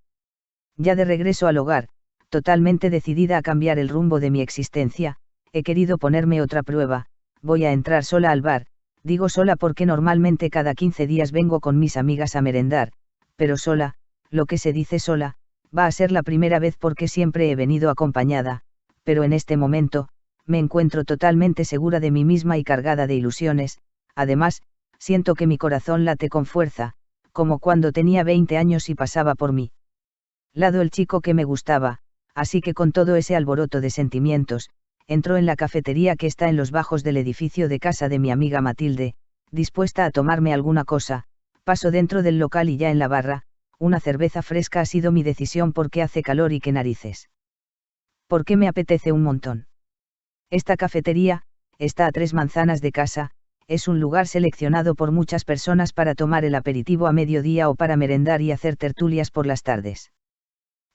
Ya de regreso al hogar, totalmente decidida a cambiar el rumbo de mi existencia, he querido ponerme otra prueba, voy a entrar sola al bar, digo sola porque normalmente cada 15 días vengo con mis amigas a merendar, pero sola, lo que se dice sola, va a ser la primera vez porque siempre he venido acompañada, pero en este momento, me encuentro totalmente segura de mí misma y cargada de ilusiones, además, siento que mi corazón late con fuerza, como cuando tenía 20 años y pasaba por mí lado el chico que me gustaba, así que con todo ese alboroto de sentimientos, entró en la cafetería que está en los bajos del edificio de casa de mi amiga Matilde, dispuesta a tomarme alguna cosa, paso dentro del local y ya en la barra, una cerveza fresca ha sido mi decisión porque hace calor y qué narices. Porque me apetece un montón. Esta cafetería, está a 3 manzanas de casa, es un lugar seleccionado por muchas personas para tomar el aperitivo a mediodía o para merendar y hacer tertulias por las tardes.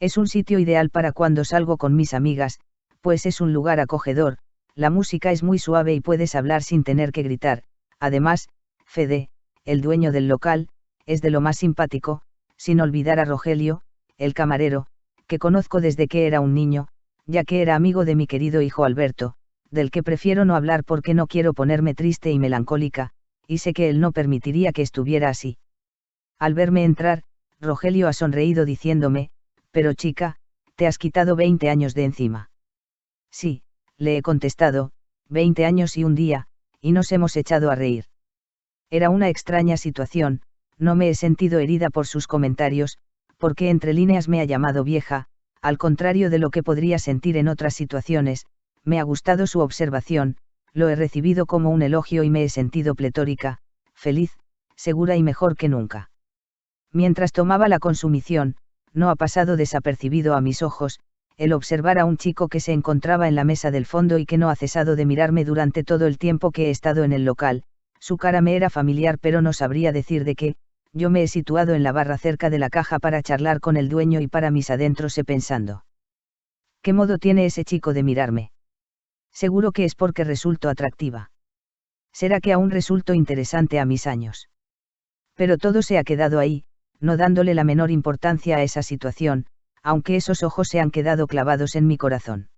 Es un sitio ideal para cuando salgo con mis amigas, pues es un lugar acogedor, la música es muy suave y puedes hablar sin tener que gritar, además, Fede, el dueño del local, es de lo más simpático, sin olvidar a Rogelio, el camarero, que conozco desde que era un niño, ya que era amigo de mi querido hijo Alberto, del que prefiero no hablar porque no quiero ponerme triste y melancólica, y sé que él no permitiría que estuviera así. Al verme entrar, Rogelio ha sonreído diciéndome, pero chica, te has quitado 20 años de encima. Sí, le he contestado, 20 años y un día, y nos hemos echado a reír. Era una extraña situación, no me he sentido herida por sus comentarios, porque entre líneas me ha llamado vieja, al contrario de lo que podría sentir en otras situaciones, me ha gustado su observación, lo he recibido como un elogio y me he sentido pletórica, feliz, segura y mejor que nunca. Mientras tomaba la consumición, no ha pasado desapercibido a mis ojos, el observar a un chico que se encontraba en la mesa del fondo y que no ha cesado de mirarme durante todo el tiempo que he estado en el local, su cara me era familiar pero no sabría decir de qué, yo me he situado en la barra cerca de la caja para charlar con el dueño y para mis adentros he pensando. ¿Qué modo tiene ese chico de mirarme? Seguro que es porque resulto atractiva. ¿Será que aún resulto interesante a mis años? Pero todo se ha quedado ahí, no dándole la menor importancia a esa situación, aunque esos ojos se han quedado clavados en mi corazón.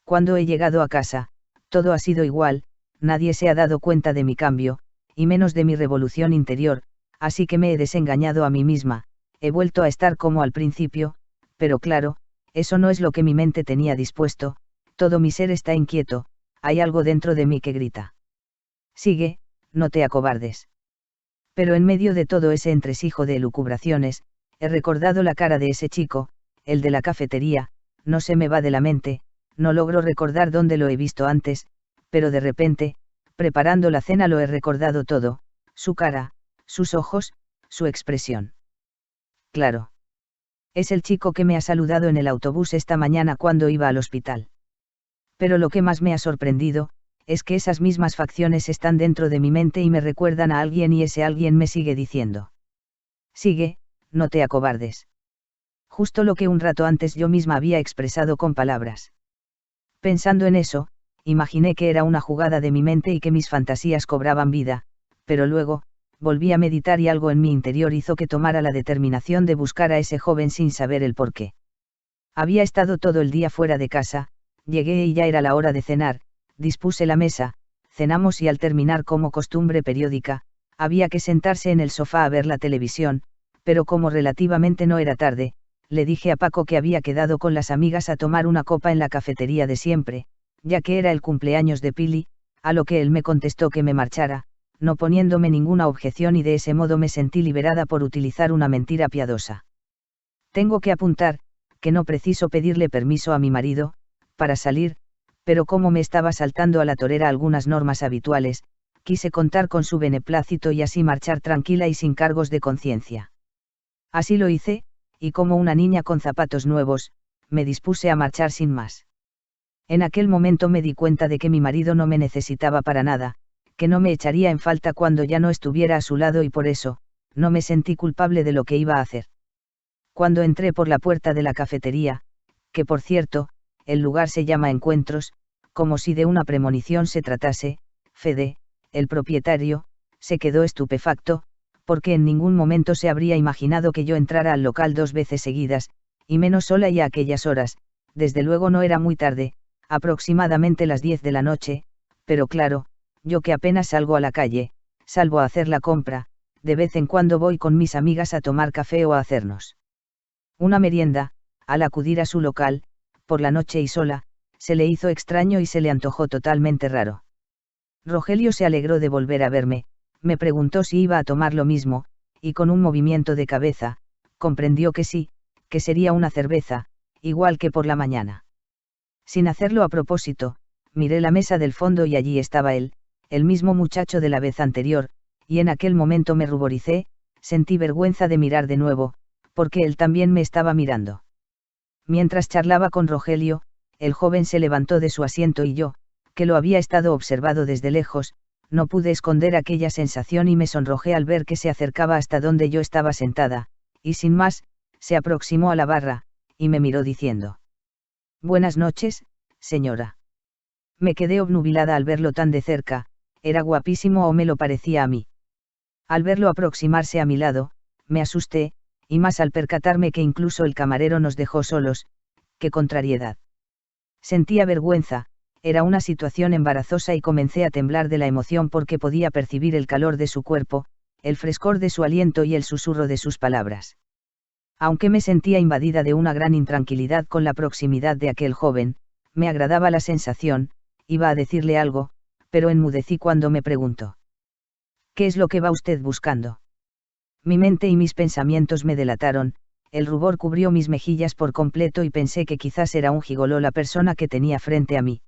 Cuando he llegado a casa, todo ha sido igual, nadie se ha dado cuenta de mi cambio, y menos de mi revolución interior, así que me he desengañado a mí misma, he vuelto a estar como al principio, pero claro, eso no es lo que mi mente tenía dispuesto, todo mi ser está inquieto, hay algo dentro de mí que grita. Sigue, no te acobardes. Pero en medio de todo ese entresijo de elucubraciones, he recordado la cara de ese chico, el de la cafetería, no se me va de la mente, no logro recordar dónde lo he visto antes, pero de repente, preparando la cena lo he recordado todo, su cara, sus ojos, su expresión. Claro. Es el chico que me ha saludado en el autobús esta mañana cuando iba al hospital. Pero lo que más me ha sorprendido, es que esas mismas facciones están dentro de mi mente y me recuerdan a alguien y ese alguien me sigue diciendo. Sigue, no te acobardes. Justo lo que un rato antes yo misma había expresado con palabras. Pensando en eso, imaginé que era una jugada de mi mente y que mis fantasías cobraban vida, pero luego, volví a meditar y algo en mi interior hizo que tomara la determinación de buscar a ese joven sin saber el porqué. Había estado todo el día fuera de casa, llegué y ya era la hora de cenar, dispuse la mesa, cenamos y al terminar como costumbre periódica, había que sentarse en el sofá a ver la televisión, pero como relativamente no era tarde, le dije a Paco que había quedado con las amigas a tomar una copa en la cafetería de siempre, ya que era el cumpleaños de Pili, a lo que él me contestó que me marchara, no poniéndome ninguna objeción y de ese modo me sentí liberada por utilizar una mentira piadosa. Tengo que apuntar, que no preciso pedirle permiso a mi marido, para salir, pero como me estaba saltando a la torera algunas normas habituales, quise contar con su beneplácito y así marchar tranquila y sin cargos de conciencia. Así lo hice, y como una niña con zapatos nuevos, me dispuse a marchar sin más. En aquel momento me di cuenta de que mi marido no me necesitaba para nada, que no me echaría en falta cuando ya no estuviera a su lado y por eso, no me sentí culpable de lo que iba a hacer. Cuando entré por la puerta de la cafetería, que por cierto, el lugar se llama Encuentros, como si de una premonición se tratase, Fede, el propietario, se quedó estupefacto, porque en ningún momento se habría imaginado que yo entrara al local 2 veces seguidas, y menos sola y a aquellas horas. Desde luego no era muy tarde, aproximadamente las 10 de la noche, pero claro, yo que apenas salgo a la calle, salvo a hacer la compra, de vez en cuando voy con mis amigas a tomar café o a hacernos una merienda. Al acudir a su local, por la noche y sola, se le hizo extraño y se le antojó totalmente raro. Rogelio se alegró de volver a verme, me preguntó si iba a tomar lo mismo, y con un movimiento de cabeza, comprendió que sí, que sería una cerveza, igual que por la mañana. Sin hacerlo a propósito, miré la mesa del fondo y allí estaba él, el mismo muchacho de la vez anterior, y en aquel momento me ruboricé, sentí vergüenza de mirar de nuevo, porque él también me estaba mirando. Mientras charlaba con Rogelio, el joven se levantó de su asiento y yo, que lo había estado observando desde lejos, no pude esconder aquella sensación y me sonrojé al ver que se acercaba hasta donde yo estaba sentada, y sin más, se aproximó a la barra, y me miró diciendo: «Buenas noches, señora». Me quedé obnubilada al verlo tan de cerca, era guapísimo o me lo parecía a mí. Al verlo aproximarse a mi lado, me asusté, y más al percatarme que incluso el camarero nos dejó solos, qué contrariedad. Sentía vergüenza, era una situación embarazosa y comencé a temblar de la emoción porque podía percibir el calor de su cuerpo, el frescor de su aliento y el susurro de sus palabras. Aunque me sentía invadida de una gran intranquilidad con la proximidad de aquel joven, me agradaba la sensación, iba a decirle algo, pero enmudecí cuando me preguntó: «¿Qué es lo que va usted buscando?». Mi mente y mis pensamientos me delataron, el rubor cubrió mis mejillas por completo y pensé que quizás era un gigoló la persona que tenía frente a mí.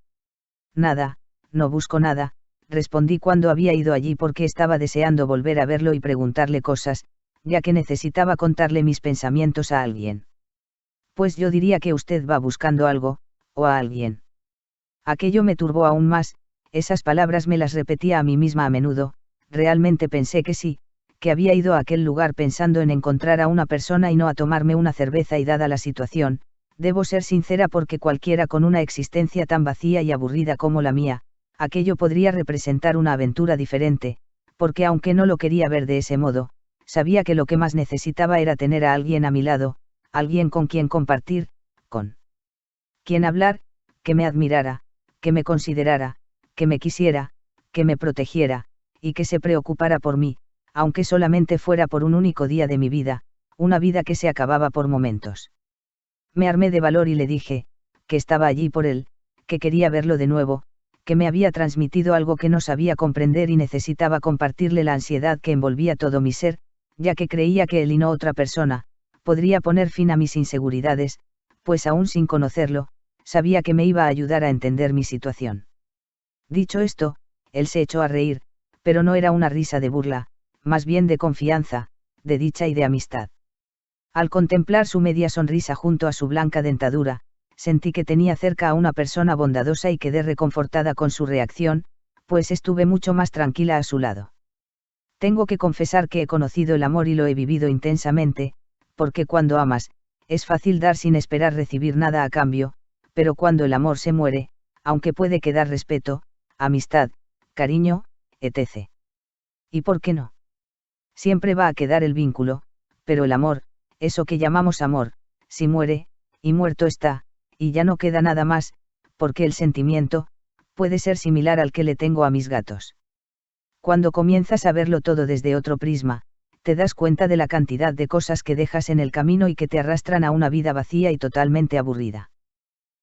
«Nada, no busco nada», respondí cuando había ido allí porque estaba deseando volver a verlo y preguntarle cosas, ya que necesitaba contarle mis pensamientos a alguien. «Pues yo diría que usted va buscando algo, o a alguien». Aquello me turbó aún más, esas palabras me las repetía a mí misma a menudo, realmente pensé que sí, que había ido a aquel lugar pensando en encontrar a una persona y no a tomarme una cerveza y dada la situación, debo ser sincera porque cualquiera con una existencia tan vacía y aburrida como la mía, aquello podría representar una aventura diferente, porque aunque no lo quería ver de ese modo, sabía que lo que más necesitaba era tener a alguien a mi lado, alguien con quien compartir, con quien hablar, que me admirara, que me considerara, que me quisiera, que me protegiera, y que se preocupara por mí, aunque solamente fuera por un único día de mi vida, una vida que se acababa por momentos. Me armé de valor y le dije, que estaba allí por él, que quería verlo de nuevo, que me había transmitido algo que no sabía comprender y necesitaba compartirle la ansiedad que envolvía todo mi ser, ya que creía que él y no otra persona, podría poner fin a mis inseguridades, pues aún sin conocerlo, sabía que me iba a ayudar a entender mi situación. Dicho esto, él se echó a reír, pero no era una risa de burla, más bien de confianza, de dicha y de amistad. Al contemplar su media sonrisa junto a su blanca dentadura, sentí que tenía cerca a una persona bondadosa y quedé reconfortada con su reacción, pues estuve mucho más tranquila a su lado. Tengo que confesar que he conocido el amor y lo he vivido intensamente, porque cuando amas, es fácil dar sin esperar recibir nada a cambio, pero cuando el amor se muere, aunque puede quedar respeto, amistad, cariño, etc. ¿Y por qué no? Siempre va a quedar el vínculo, pero el amor, eso que llamamos amor, si muere, y muerto está, y ya no queda nada más, porque el sentimiento, puede ser similar al que le tengo a mis gatos. Cuando comienzas a verlo todo desde otro prisma, te das cuenta de la cantidad de cosas que dejas en el camino y que te arrastran a una vida vacía y totalmente aburrida.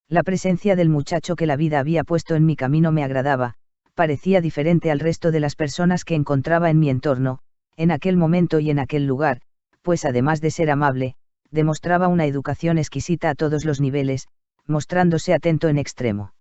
La presencia del muchacho que la vida había puesto en mi camino me agradaba, parecía diferente al resto de las personas que encontraba en mi entorno, en aquel momento y en aquel lugar, pues además de ser amable, demostraba una educación exquisita a todos los niveles, mostrándose atento en extremo.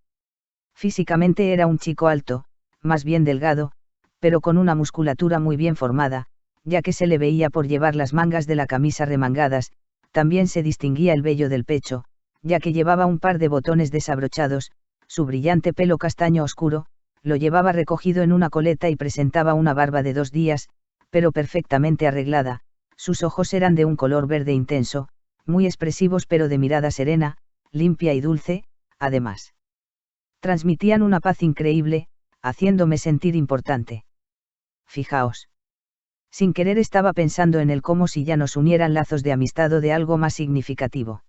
Físicamente era un chico alto, más bien delgado, pero con una musculatura muy bien formada, ya que se le veía por llevar las mangas de la camisa remangadas, también se distinguía el vello del pecho, ya que llevaba un par de botones desabrochados, su brillante pelo castaño oscuro, lo llevaba recogido en una coleta y presentaba una barba de 2 días, pero perfectamente arreglada, sus ojos eran de un color verde intenso, muy expresivos pero de mirada serena, limpia y dulce, además. Transmitían una paz increíble, haciéndome sentir importante. Fijaos. Sin querer estaba pensando en él como si ya nos unieran lazos de amistad o de algo más significativo.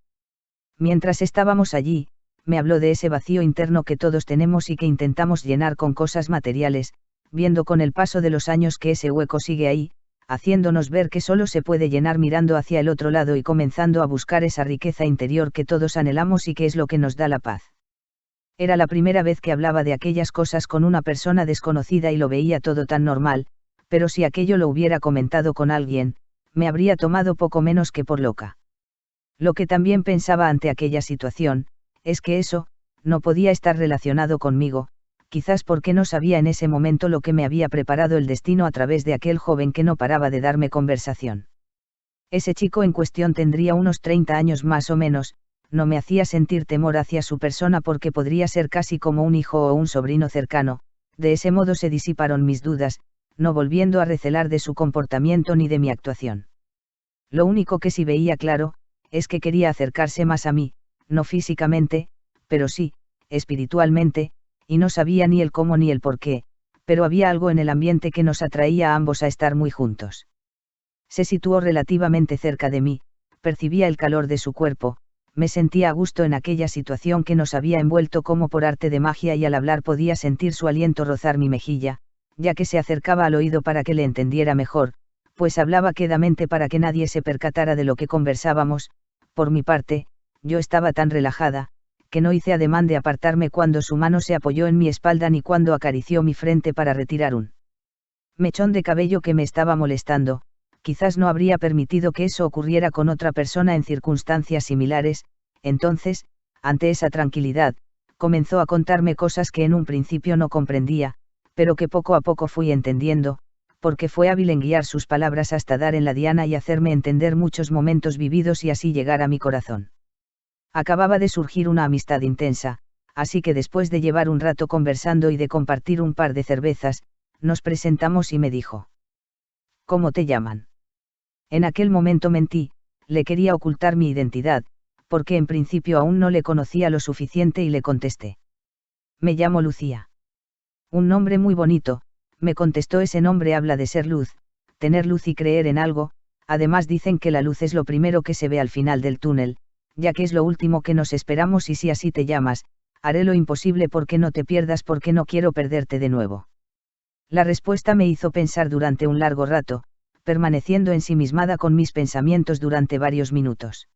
Mientras estábamos allí, me habló de ese vacío interno que todos tenemos y que intentamos llenar con cosas materiales, viendo con el paso de los años que ese hueco sigue ahí, haciéndonos ver que solo se puede llenar mirando hacia el otro lado y comenzando a buscar esa riqueza interior que todos anhelamos y que es lo que nos da la paz. Era la primera vez que hablaba de aquellas cosas con una persona desconocida y lo veía todo tan normal, pero si aquello lo hubiera comentado con alguien, me habría tomado poco menos que por loca. Lo que también pensaba ante aquella situación, es que eso, no podía estar relacionado conmigo, quizás porque no sabía en ese momento lo que me había preparado el destino a través de aquel joven que no paraba de darme conversación. Ese chico en cuestión tendría unos 30 años más o menos, no me hacía sentir temor hacia su persona porque podría ser casi como un hijo o un sobrino cercano, de ese modo se disiparon mis dudas, no volviendo a recelar de su comportamiento ni de mi actuación. Lo único que sí veía claro, es que quería acercarse más a mí, no físicamente, pero sí, espiritualmente, y no sabía ni el cómo ni el por qué, pero había algo en el ambiente que nos atraía a ambos a estar muy juntos. Se situó relativamente cerca de mí, percibía el calor de su cuerpo, me sentía a gusto en aquella situación que nos había envuelto como por arte de magia y al hablar podía sentir su aliento rozar mi mejilla, ya que se acercaba al oído para que le entendiera mejor, pues hablaba quedamente para que nadie se percatara de lo que conversábamos. Por mi parte, yo estaba tan relajada, que no hice ademán de apartarme cuando su mano se apoyó en mi espalda ni cuando acarició mi frente para retirar un mechón de cabello que me estaba molestando. Quizás no habría permitido que eso ocurriera con otra persona en circunstancias similares. Entonces, ante esa tranquilidad, comenzó a contarme cosas que en un principio no comprendía, pero que poco a poco fui entendiendo, porque fue hábil en guiar sus palabras hasta dar en la diana y hacerme entender muchos momentos vividos y así llegar a mi corazón. Acababa de surgir una amistad intensa, así que después de llevar un rato conversando y de compartir un par de cervezas, nos presentamos y me dijo: ¿Cómo te llaman? En aquel momento mentí, le quería ocultar mi identidad, porque en principio aún no le conocía lo suficiente y le contesté: Me llamo Lucía. Un nombre muy bonito, me contestó. Ese nombre habla de ser luz, tener luz y creer en algo. Además dicen que la luz es lo primero que se ve al final del túnel, ya que es lo último que nos esperamos y si así te llamas, haré lo imposible porque no te pierdas porque no quiero perderte de nuevo. La respuesta me hizo pensar durante un largo rato, permaneciendo ensimismada con mis pensamientos durante varios minutos.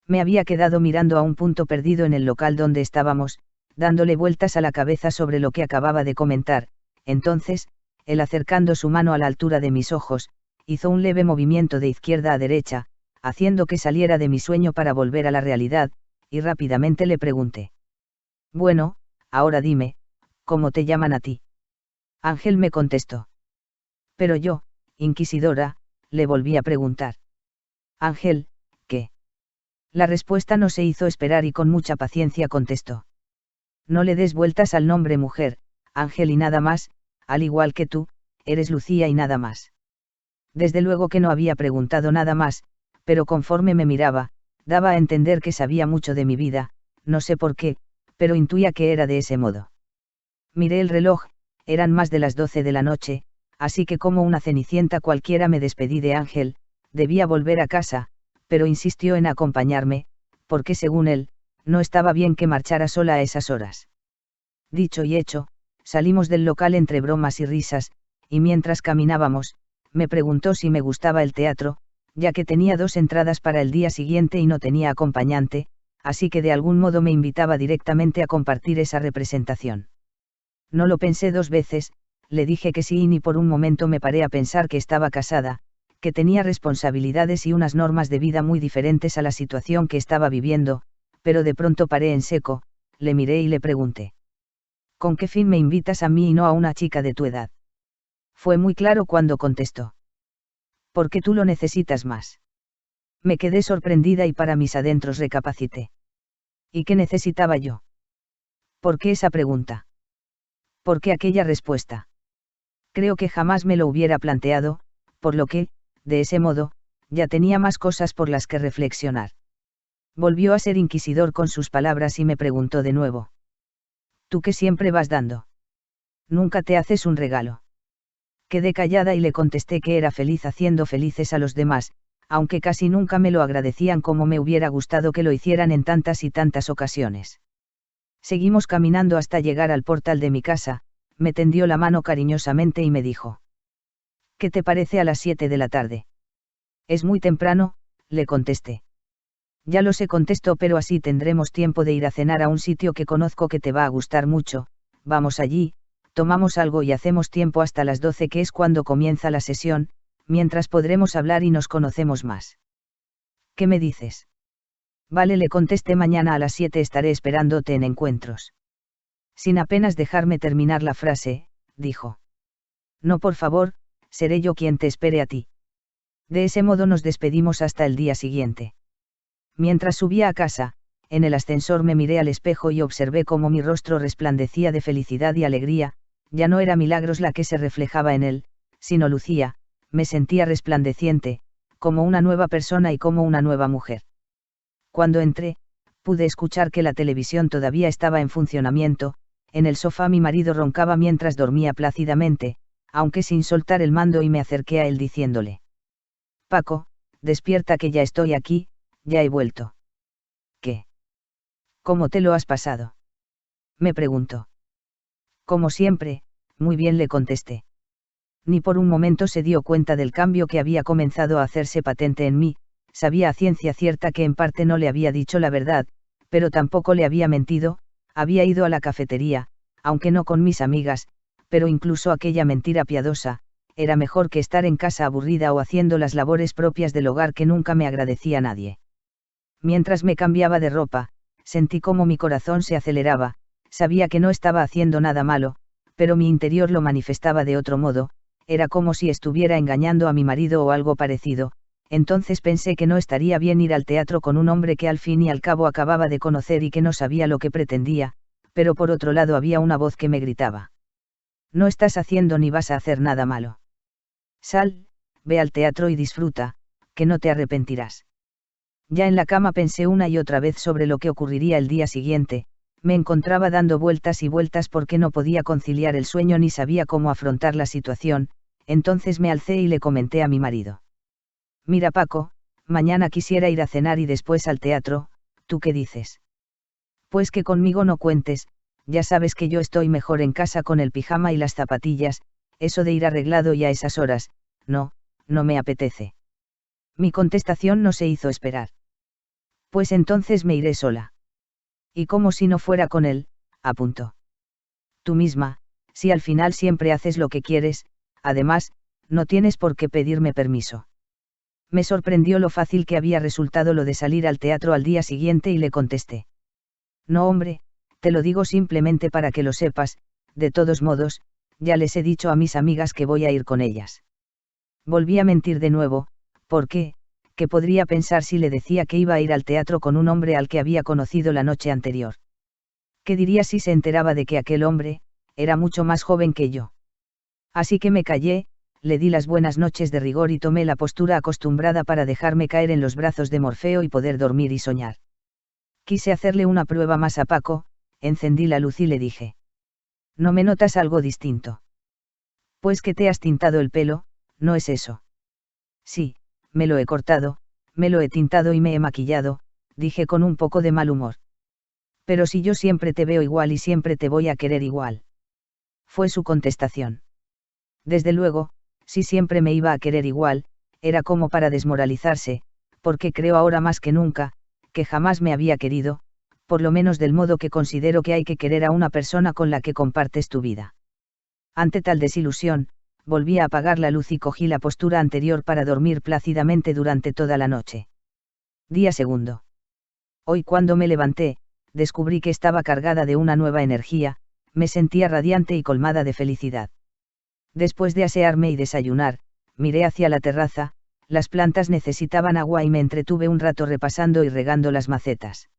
Me había quedado mirando a un punto perdido en el local donde estábamos, dándole vueltas a la cabeza sobre lo que acababa de comentar. Entonces, él acercando su mano a la altura de mis ojos, hizo un leve movimiento de izquierda a derecha, haciendo que saliera de mi sueño para volver a la realidad, y rápidamente le pregunté: Bueno, ahora dime, ¿cómo te llaman a ti? Ángel, me contestó. Pero yo, inquisidora, le volví a preguntar: Ángel, ¿qué? La respuesta no se hizo esperar y con mucha paciencia contestó: No le des vueltas al nombre, mujer, Ángel y nada más, al igual que tú, eres Lucía y nada más. Desde luego que no había preguntado nada más, pero conforme me miraba, daba a entender que sabía mucho de mi vida, no sé por qué, pero intuía que era de ese modo. Miré el reloj, eran más de las 12 de la noche, así que como una cenicienta cualquiera me despedí de Ángel. Debía volver a casa, pero insistió en acompañarme, porque según él, no estaba bien que marchara sola a esas horas. Dicho y hecho, salimos del local entre bromas y risas, y mientras caminábamos, me preguntó si me gustaba el teatro, ya que tenía 2 entradas para el día siguiente y no tenía acompañante, así que de algún modo me invitaba directamente a compartir esa representación. No lo pensé 2 veces, le dije que sí y ni por un momento me paré a pensar que estaba casada, que tenía responsabilidades y unas normas de vida muy diferentes a la situación que estaba viviendo, pero de pronto paré en seco, le miré y le pregunté: ¿Con qué fin me invitas a mí y no a una chica de tu edad? Fue muy claro cuando contestó. Porque tú lo necesitas más. Me quedé sorprendida y para mis adentros recapacité. ¿Y qué necesitaba yo? ¿Por qué esa pregunta? ¿Por qué aquella respuesta? Creo que jamás me lo hubiera planteado, por lo que, de ese modo, ya tenía más cosas por las que reflexionar. Volvió a ser inquisidor con sus palabras y me preguntó de nuevo. ¿Tú qué siempre vas dando? Nunca te haces un regalo. Quedé callada y le contesté que era feliz haciendo felices a los demás, aunque casi nunca me lo agradecían como me hubiera gustado que lo hicieran en tantas y tantas ocasiones. Seguimos caminando hasta llegar al portal de mi casa, me tendió la mano cariñosamente y me dijo. ¿Qué te parece a las 7 de la tarde? Es muy temprano, le contesté. Ya lo sé, contestó, pero así tendremos tiempo de ir a cenar a un sitio que conozco que te va a gustar mucho. Vamos allí, tomamos algo y hacemos tiempo hasta las 12, que es cuando comienza la sesión, mientras podremos hablar y nos conocemos más. ¿Qué me dices? Vale, le contesté, mañana a las 7 estaré esperándote en Encuentros. Sin apenas dejarme terminar la frase, dijo. No, por favor, seré yo quien te espere a ti. De ese modo nos despedimos hasta el día siguiente. Mientras subía a casa, en el ascensor me miré al espejo y observé cómo mi rostro resplandecía de felicidad y alegría. Ya no era Milagros la que se reflejaba en él, sino Lucía. Me sentía resplandeciente, como una nueva persona y como una nueva mujer. Cuando entré, pude escuchar que la televisión todavía estaba en funcionamiento. En el sofá mi marido roncaba mientras dormía plácidamente, aunque sin soltar el mando, y me acerqué a él diciéndole. Paco, despierta, que ya estoy aquí, ya he vuelto. ¿Qué? ¿Cómo te lo has pasado? Me preguntó. Como siempre, muy bien, le contesté. Ni por un momento se dio cuenta del cambio que había comenzado a hacerse patente en mí. Sabía a ciencia cierta que en parte no le había dicho la verdad, pero tampoco le había mentido. Había ido a la cafetería, aunque no con mis amigas, pero incluso aquella mentira piadosa, era mejor que estar en casa aburrida o haciendo las labores propias del hogar que nunca me agradecía nadie. Mientras me cambiaba de ropa, sentí cómo mi corazón se aceleraba. Sabía que no estaba haciendo nada malo, pero mi interior lo manifestaba de otro modo. Era como si estuviera engañando a mi marido o algo parecido. Entonces pensé que no estaría bien ir al teatro con un hombre que al fin y al cabo acababa de conocer y que no sabía lo que pretendía, pero por otro lado había una voz que me gritaba. No estás haciendo ni vas a hacer nada malo. Sal, ve al teatro y disfruta, que no te arrepentirás. Ya en la cama pensé una y otra vez sobre lo que ocurriría el día siguiente. Me encontraba dando vueltas y vueltas porque no podía conciliar el sueño ni sabía cómo afrontar la situación. Entonces me alcé y le comenté a mi marido. Mira, Paco, mañana quisiera ir a cenar y después al teatro, ¿tú qué dices? Pues que conmigo no cuentes, ya sabes que yo estoy mejor en casa con el pijama y las zapatillas. Eso de ir arreglado y a esas horas, no me apetece. Mi contestación no se hizo esperar. Pues entonces me iré sola. Y como si no fuera con él, apuntó. Tú misma, si al final siempre haces lo que quieres, además, no tienes por qué pedirme permiso. Me sorprendió lo fácil que había resultado lo de salir al teatro al día siguiente y le contesté. No, hombre, te lo digo simplemente para que lo sepas. De todos modos, ya les he dicho a mis amigas que voy a ir con ellas. Volví a mentir de nuevo. ¿Por qué? ¿Qué podría pensar si le decía que iba a ir al teatro con un hombre al que había conocido la noche anterior? ¿Qué diría si se enteraba de que aquel hombre era mucho más joven que yo? Así que me callé, le di las buenas noches de rigor y tomé la postura acostumbrada para dejarme caer en los brazos de Morfeo y poder dormir y soñar. Quise hacerle una prueba más a Paco, encendí la luz y le dije. ¿No me notas algo distinto? Pues que te has tintado el pelo, ¿no es eso? Sí, me lo he cortado, me lo he tintado y me he maquillado, dije con un poco de mal humor. Pero si yo siempre te veo igual y siempre te voy a querer igual. Fue su contestación. Desde luego, si siempre me iba a querer igual, era como para desmoralizarse, porque creo ahora más que nunca, que jamás me había querido, por lo menos del modo que considero que hay que querer a una persona con la que compartes tu vida. Ante tal desilusión, volví a apagar la luz y cogí la postura anterior para dormir plácidamente durante toda la noche. Día segundo. Hoy cuando me levanté, descubrí que estaba cargada de una nueva energía. me sentía radiante y colmada de felicidad. Después de asearme y desayunar, miré hacia la terraza, las plantas necesitaban agua y me entretuve un rato repasando y regando las macetas.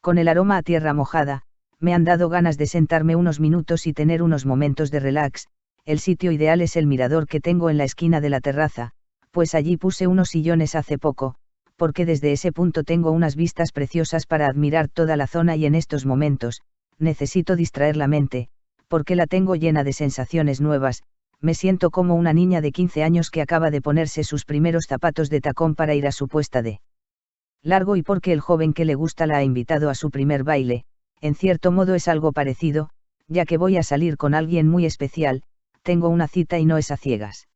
Con el aroma a tierra mojada, me han dado ganas de sentarme unos minutos y tener unos momentos de relax. El sitio ideal es el mirador que tengo en la esquina de la terraza, pues allí puse unos sillones hace poco, porque desde ese punto tengo unas vistas preciosas para admirar toda la zona y en estos momentos, necesito distraer la mente, porque la tengo llena de sensaciones nuevas. Me siento como una niña de 15 años que acaba de ponerse sus primeros zapatos de tacón para ir a su puesta de largo y porque el joven que le gusta la ha invitado a su primer baile. En cierto modo es algo parecido, ya que voy a salir con alguien muy especial, tengo una cita y no es a ciegas.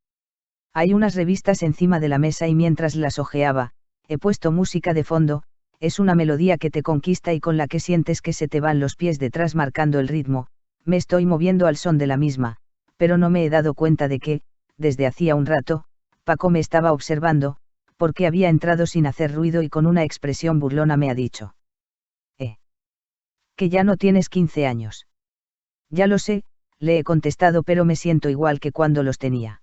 Hay unas revistas encima de la mesa y mientras las hojeaba, he puesto música de fondo. Es una melodía que te conquista y con la que sientes que se te van los pies detrás marcando el ritmo. Me estoy moviendo al son de la misma, pero no me he dado cuenta de que, desde hacía un rato, Paco me estaba observando, porque había entrado sin hacer ruido y con una expresión burlona me ha dicho: que ya no tienes 15 años. Ya lo sé, le he contestado, pero me siento igual que cuando los tenía.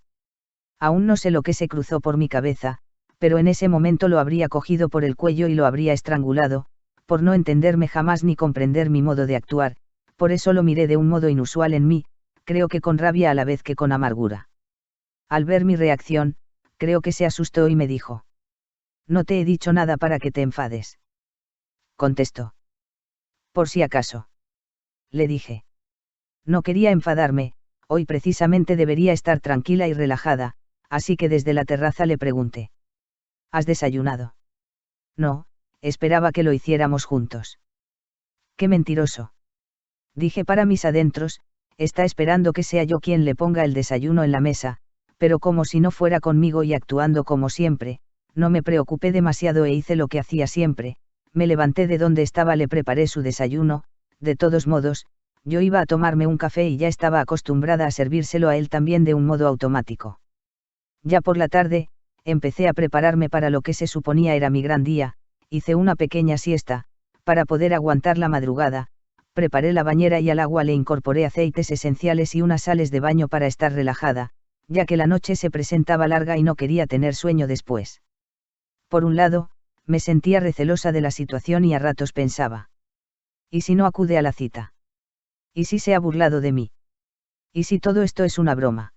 Aún no sé lo que se cruzó por mi cabeza, pero en ese momento lo habría cogido por el cuello y lo habría estrangulado, por no entenderme jamás ni comprender mi modo de actuar. Por eso lo miré de un modo inusual en mí, creo que con rabia a la vez que con amargura. Al ver mi reacción, creo que se asustó y me dijo: no te he dicho nada para que te enfades. Contestó. Por si acaso. Le dije. No quería enfadarme, hoy precisamente debería estar tranquila y relajada, así que desde la terraza le pregunté: ¿has desayunado? No, esperaba que lo hiciéramos juntos. Qué mentiroso. Dije para mis adentros, está esperando que sea yo quien le ponga el desayuno en la mesa, pero como si no fuera conmigo y actuando como siempre, no me preocupé demasiado e hice lo que hacía siempre. Me levanté de donde estaba, le preparé su desayuno. De todos modos, yo iba a tomarme un café y ya estaba acostumbrada a servírselo a él también de un modo automático. Ya por la tarde, empecé a prepararme para lo que se suponía era mi gran día. Hice una pequeña siesta, para poder aguantar la madrugada. Preparé la bañera y al agua le incorporé aceites esenciales y unas sales de baño para estar relajada, ya que la noche se presentaba larga y no quería tener sueño después. Por un lado, me sentía recelosa de la situación y a ratos pensaba: ¿y si no acude a la cita? ¿Y si se ha burlado de mí? ¿Y si todo esto es una broma?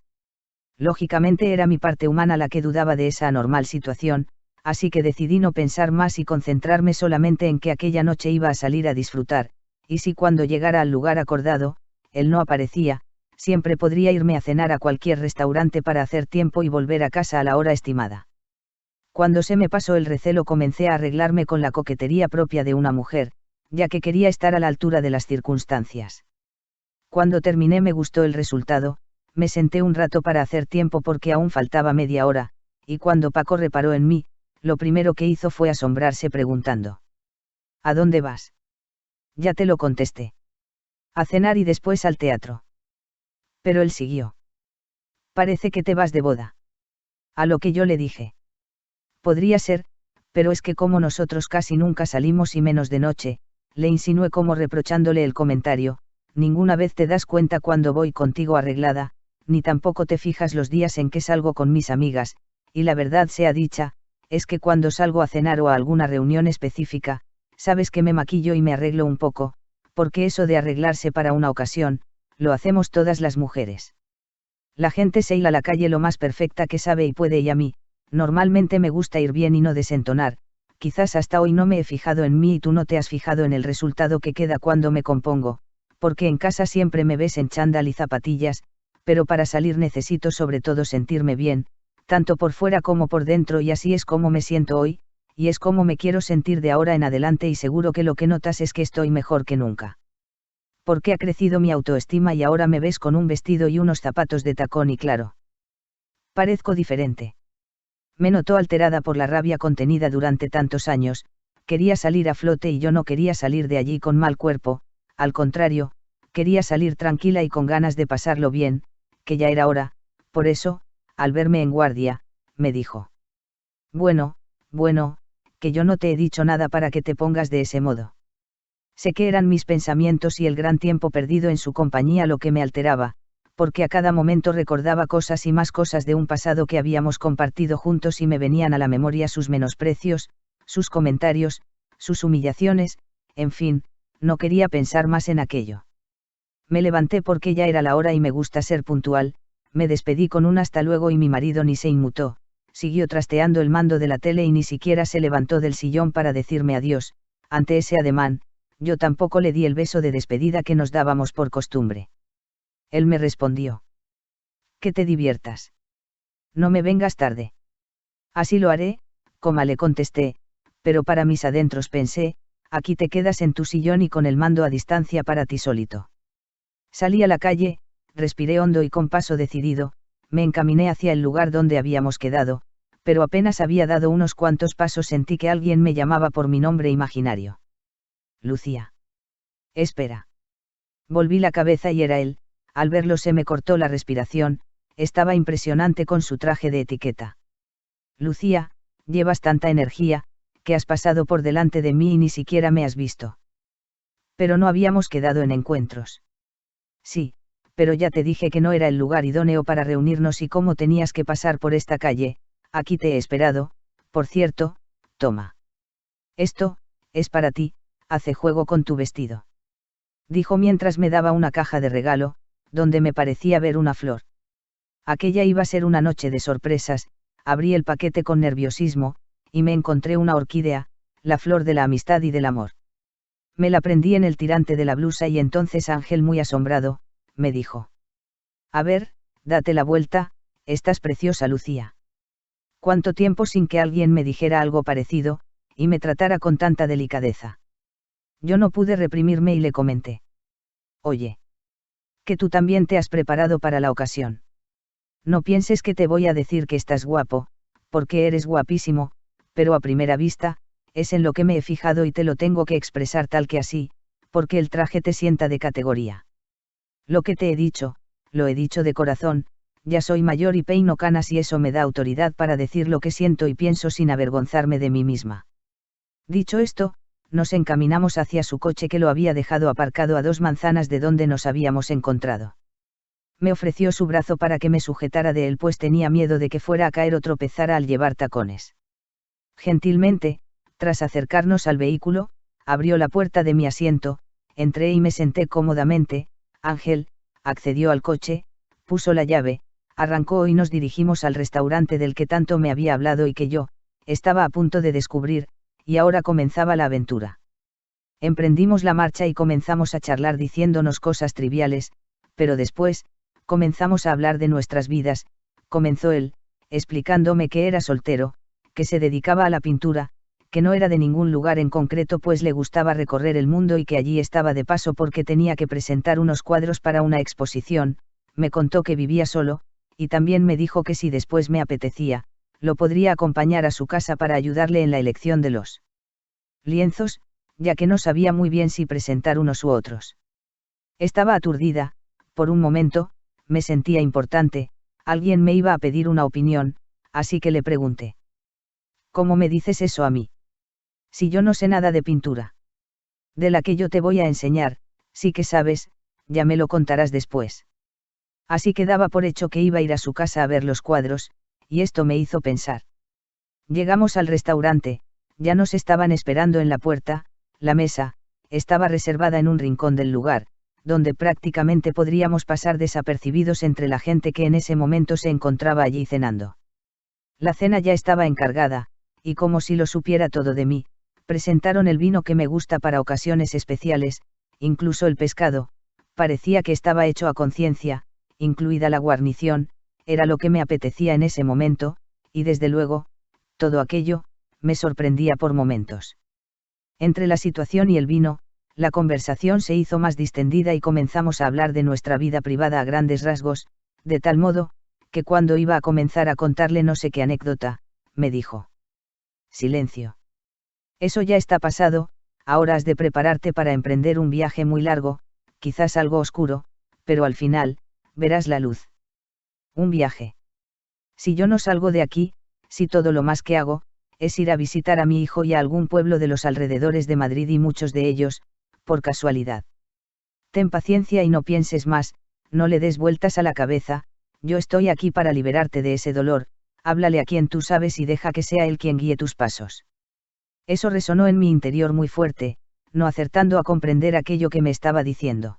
Lógicamente era mi parte humana la que dudaba de esa anormal situación, así que decidí no pensar más y concentrarme solamente en que aquella noche iba a salir a disfrutar, y si cuando llegara al lugar acordado, él no aparecía, siempre podría irme a cenar a cualquier restaurante para hacer tiempo y volver a casa a la hora estimada. Cuando se me pasó el recelo comencé a arreglarme con la coquetería propia de una mujer, ya que quería estar a la altura de las circunstancias. Cuando terminé me gustó el resultado, me senté un rato para hacer tiempo porque aún faltaba media hora, y cuando Paco reparó en mí, lo primero que hizo fue asombrarse preguntando: ¿a dónde vas? Ya te lo contesté. A cenar y después al teatro. Pero él siguió. Parece que te vas de boda. A lo que yo le dije: podría ser, pero es que como nosotros casi nunca salimos y menos de noche, le insinué como reprochándole el comentario: ninguna vez te das cuenta cuando voy contigo arreglada, ni tampoco te fijas los días en que salgo con mis amigas, y la verdad sea dicha, es que cuando salgo a cenar o a alguna reunión específica, sabes que me maquillo y me arreglo un poco, porque eso de arreglarse para una ocasión, lo hacemos todas las mujeres. La gente se hila a la calle lo más perfecta que sabe y puede, y a mí, normalmente me gusta ir bien y no desentonar. Quizás hasta hoy no me he fijado en mí y tú no te has fijado en el resultado que queda cuando me compongo, porque en casa siempre me ves en chándal y zapatillas, pero para salir necesito sobre todo sentirme bien, tanto por fuera como por dentro, y así es como me siento hoy, y es como me quiero sentir de ahora en adelante, y seguro que lo que notas es que estoy mejor que nunca. Porque ha crecido mi autoestima y ahora me ves con un vestido y unos zapatos de tacón y claro, parezco diferente. Me notó alterada por la rabia contenida durante tantos años. Quería salir a flote y yo no quería salir de allí con mal cuerpo, al contrario, quería salir tranquila y con ganas de pasarlo bien, que ya era hora. Por eso, al verme en guardia, me dijo: bueno, que yo no te he dicho nada para que te pongas de ese modo. Sé que eran mis pensamientos y el gran tiempo perdido en su compañía lo que me alteraba, porque a cada momento recordaba cosas y más cosas de un pasado que habíamos compartido juntos y me venían a la memoria sus menosprecios, sus comentarios, sus humillaciones, en fin, no quería pensar más en aquello. Me levanté porque ya era la hora y me gusta ser puntual, me despedí con un hasta luego y mi marido ni se inmutó, siguió trasteando el mando de la tele y ni siquiera se levantó del sillón para decirme adiós. Ante ese ademán, yo tampoco le di el beso de despedida que nos dábamos por costumbre. Él me respondió: que te diviertas. No me vengas tarde. Así lo haré, coma, le contesté, pero para mis adentros pensé: aquí te quedas en tu sillón y con el mando a distancia para ti solito. Salí a la calle, respiré hondo y con paso decidido, me encaminé hacia el lugar donde habíamos quedado, pero apenas había dado unos cuantos pasos sentí que alguien me llamaba por mi nombre imaginario. Lucía. Espera. Volví la cabeza y era él. Al verlo se me cortó la respiración, estaba impresionante con su traje de etiqueta. Lucía, llevas tanta energía, que has pasado por delante de mí y ni siquiera me has visto. Pero no habíamos quedado en encuentros. Sí, pero ya te dije que no era el lugar idóneo para reunirnos y cómo tenías que pasar por esta calle. Aquí te he esperado, por cierto, toma. Esto, es para ti, hace juego con tu vestido. Dijo mientras me daba una caja de regalo, donde me parecía ver una flor. Aquella iba a ser una noche de sorpresas. Abrí el paquete con nerviosismo, y me encontré una orquídea, la flor de la amistad y del amor. Me la prendí en el tirante de la blusa y entonces Ángel, muy asombrado, me dijo: a ver, date la vuelta, estás preciosa, Lucía. Cuánto tiempo sin que alguien me dijera algo parecido, y me tratara con tanta delicadeza. Yo no pude reprimirme y le comenté: oye, que tú también te has preparado para la ocasión. No pienses que te voy a decir que estás guapo, porque eres guapísimo, pero a primera vista, es en lo que me he fijado y te lo tengo que expresar tal que así, porque el traje te sienta de categoría. Lo que te he dicho, lo he dicho de corazón, ya soy mayor y peino canas y eso me da autoridad para decir lo que siento y pienso sin avergonzarme de mí misma. Dicho esto, nos encaminamos hacia su coche que lo había dejado aparcado a 2 manzanas de donde nos habíamos encontrado. Me ofreció su brazo para que me sujetara de él pues tenía miedo de que fuera a caer o tropezara al llevar tacones. Gentilmente, tras acercarnos al vehículo, abrió la puerta de mi asiento, entré y me senté cómodamente. Ángel accedió al coche, puso la llave, arrancó y nos dirigimos al restaurante del que tanto me había hablado y que yo estaba a punto de descubrir, y ahora comenzaba la aventura. Emprendimos la marcha y comenzamos a charlar diciéndonos cosas triviales, pero después, comenzamos a hablar de nuestras vidas. Comenzó él, explicándome que era soltero, que se dedicaba a la pintura, que no era de ningún lugar en concreto pues le gustaba recorrer el mundo y que allí estaba de paso porque tenía que presentar unos cuadros para una exposición. Me contó que vivía solo, y también me dijo que si después me apetecía, lo podría acompañar a su casa para ayudarle en la elección de los lienzos, ya que no sabía muy bien si presentar unos u otros. Estaba aturdida, por un momento, me sentía importante, alguien me iba a pedir una opinión, así que le pregunté: ¿cómo me dices eso a mí? Si yo no sé nada de pintura. De la que yo te voy a enseñar, sí que sabes, ya me lo contarás después. Así que daba por hecho que iba a ir a su casa a ver los cuadros, y esto me hizo pensar. Llegamos al restaurante, ya nos estaban esperando en la puerta. La mesa estaba reservada en un rincón del lugar, donde prácticamente podríamos pasar desapercibidos entre la gente que en ese momento se encontraba allí cenando. La cena ya estaba encargada, y como si lo supiera todo de mí, presentaron el vino que me gusta para ocasiones especiales, incluso el pescado, parecía que estaba hecho a conciencia, incluida la guarnición, era lo que me apetecía en ese momento, y desde luego, todo aquello, me sorprendía por momentos. Entre la situación y el vino, la conversación se hizo más distendida y comenzamos a hablar de nuestra vida privada a grandes rasgos, de tal modo, que cuando iba a comenzar a contarle no sé qué anécdota, me dijo: silencio. Eso ya está pasado, ahora has de prepararte para emprender un viaje muy largo, quizás algo oscuro, pero al final, verás la luz. Un viaje. Si yo no salgo de aquí, si todo lo más que hago, es ir a visitar a mi hijo y a algún pueblo de los alrededores de Madrid y muchos de ellos, por casualidad. Ten paciencia y no pienses más, no le des vueltas a la cabeza, yo estoy aquí para liberarte de ese dolor, háblale a quien tú sabes y deja que sea él quien guíe tus pasos. Eso resonó en mi interior muy fuerte, no acertando a comprender aquello que me estaba diciendo.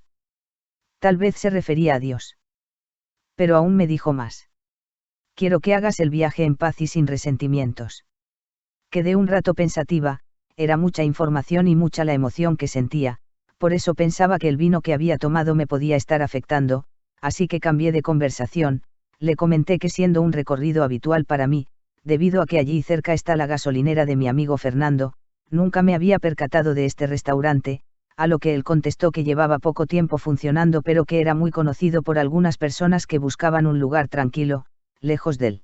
Tal vez se refería a Dios. Pero aún me dijo más. Quiero que hagas el viaje en paz y sin resentimientos. Quedé un rato pensativa, era mucha información y mucha la emoción que sentía, por eso pensaba que el vino que había tomado me podía estar afectando, así que cambié de conversación, le comenté que siendo un recorrido habitual para mí, debido a que allí cerca está la gasolinera de mi amigo Fernando, nunca me había percatado de este restaurante, a lo que él contestó que llevaba poco tiempo funcionando pero que era muy conocido por algunas personas que buscaban un lugar tranquilo, lejos del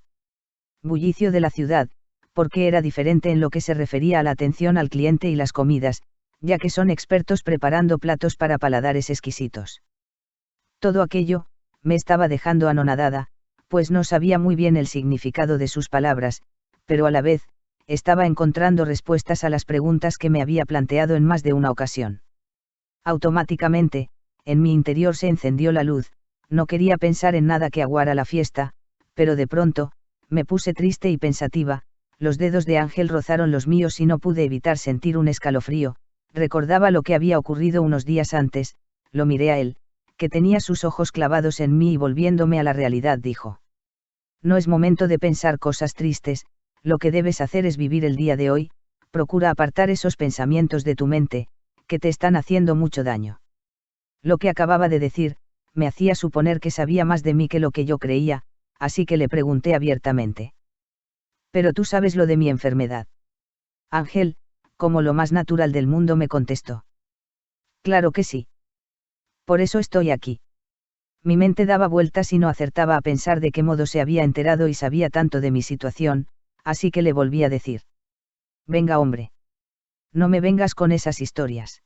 bullicio de la ciudad, porque era diferente en lo que se refería a la atención al cliente y las comidas, ya que son expertos preparando platos para paladares exquisitos. Todo aquello, me estaba dejando anonadada, pues no sabía muy bien el significado de sus palabras, pero a la vez, estaba encontrando respuestas a las preguntas que me había planteado en más de una ocasión. Automáticamente, en mi interior se encendió la luz, no quería pensar en nada que aguara la fiesta, pero de pronto, me puse triste y pensativa, los dedos de Ángel rozaron los míos y no pude evitar sentir un escalofrío, recordaba lo que había ocurrido unos días antes, lo miré a él, que tenía sus ojos clavados en mí y volviéndome a la realidad dijo. No es momento de pensar cosas tristes, lo que debes hacer es vivir el día de hoy, procura apartar esos pensamientos de tu mente, que te están haciendo mucho daño. Lo que acababa de decir, me hacía suponer que sabía más de mí que lo que yo creía, así que le pregunté abiertamente. Pero tú sabes lo de mi enfermedad. Ángel, como lo más natural del mundo me contestó. Claro que sí. Por eso estoy aquí. Mi mente daba vueltas y no acertaba a pensar de qué modo se había enterado y sabía tanto de mi situación, así que le volví a decir. Venga hombre. No me vengas con esas historias.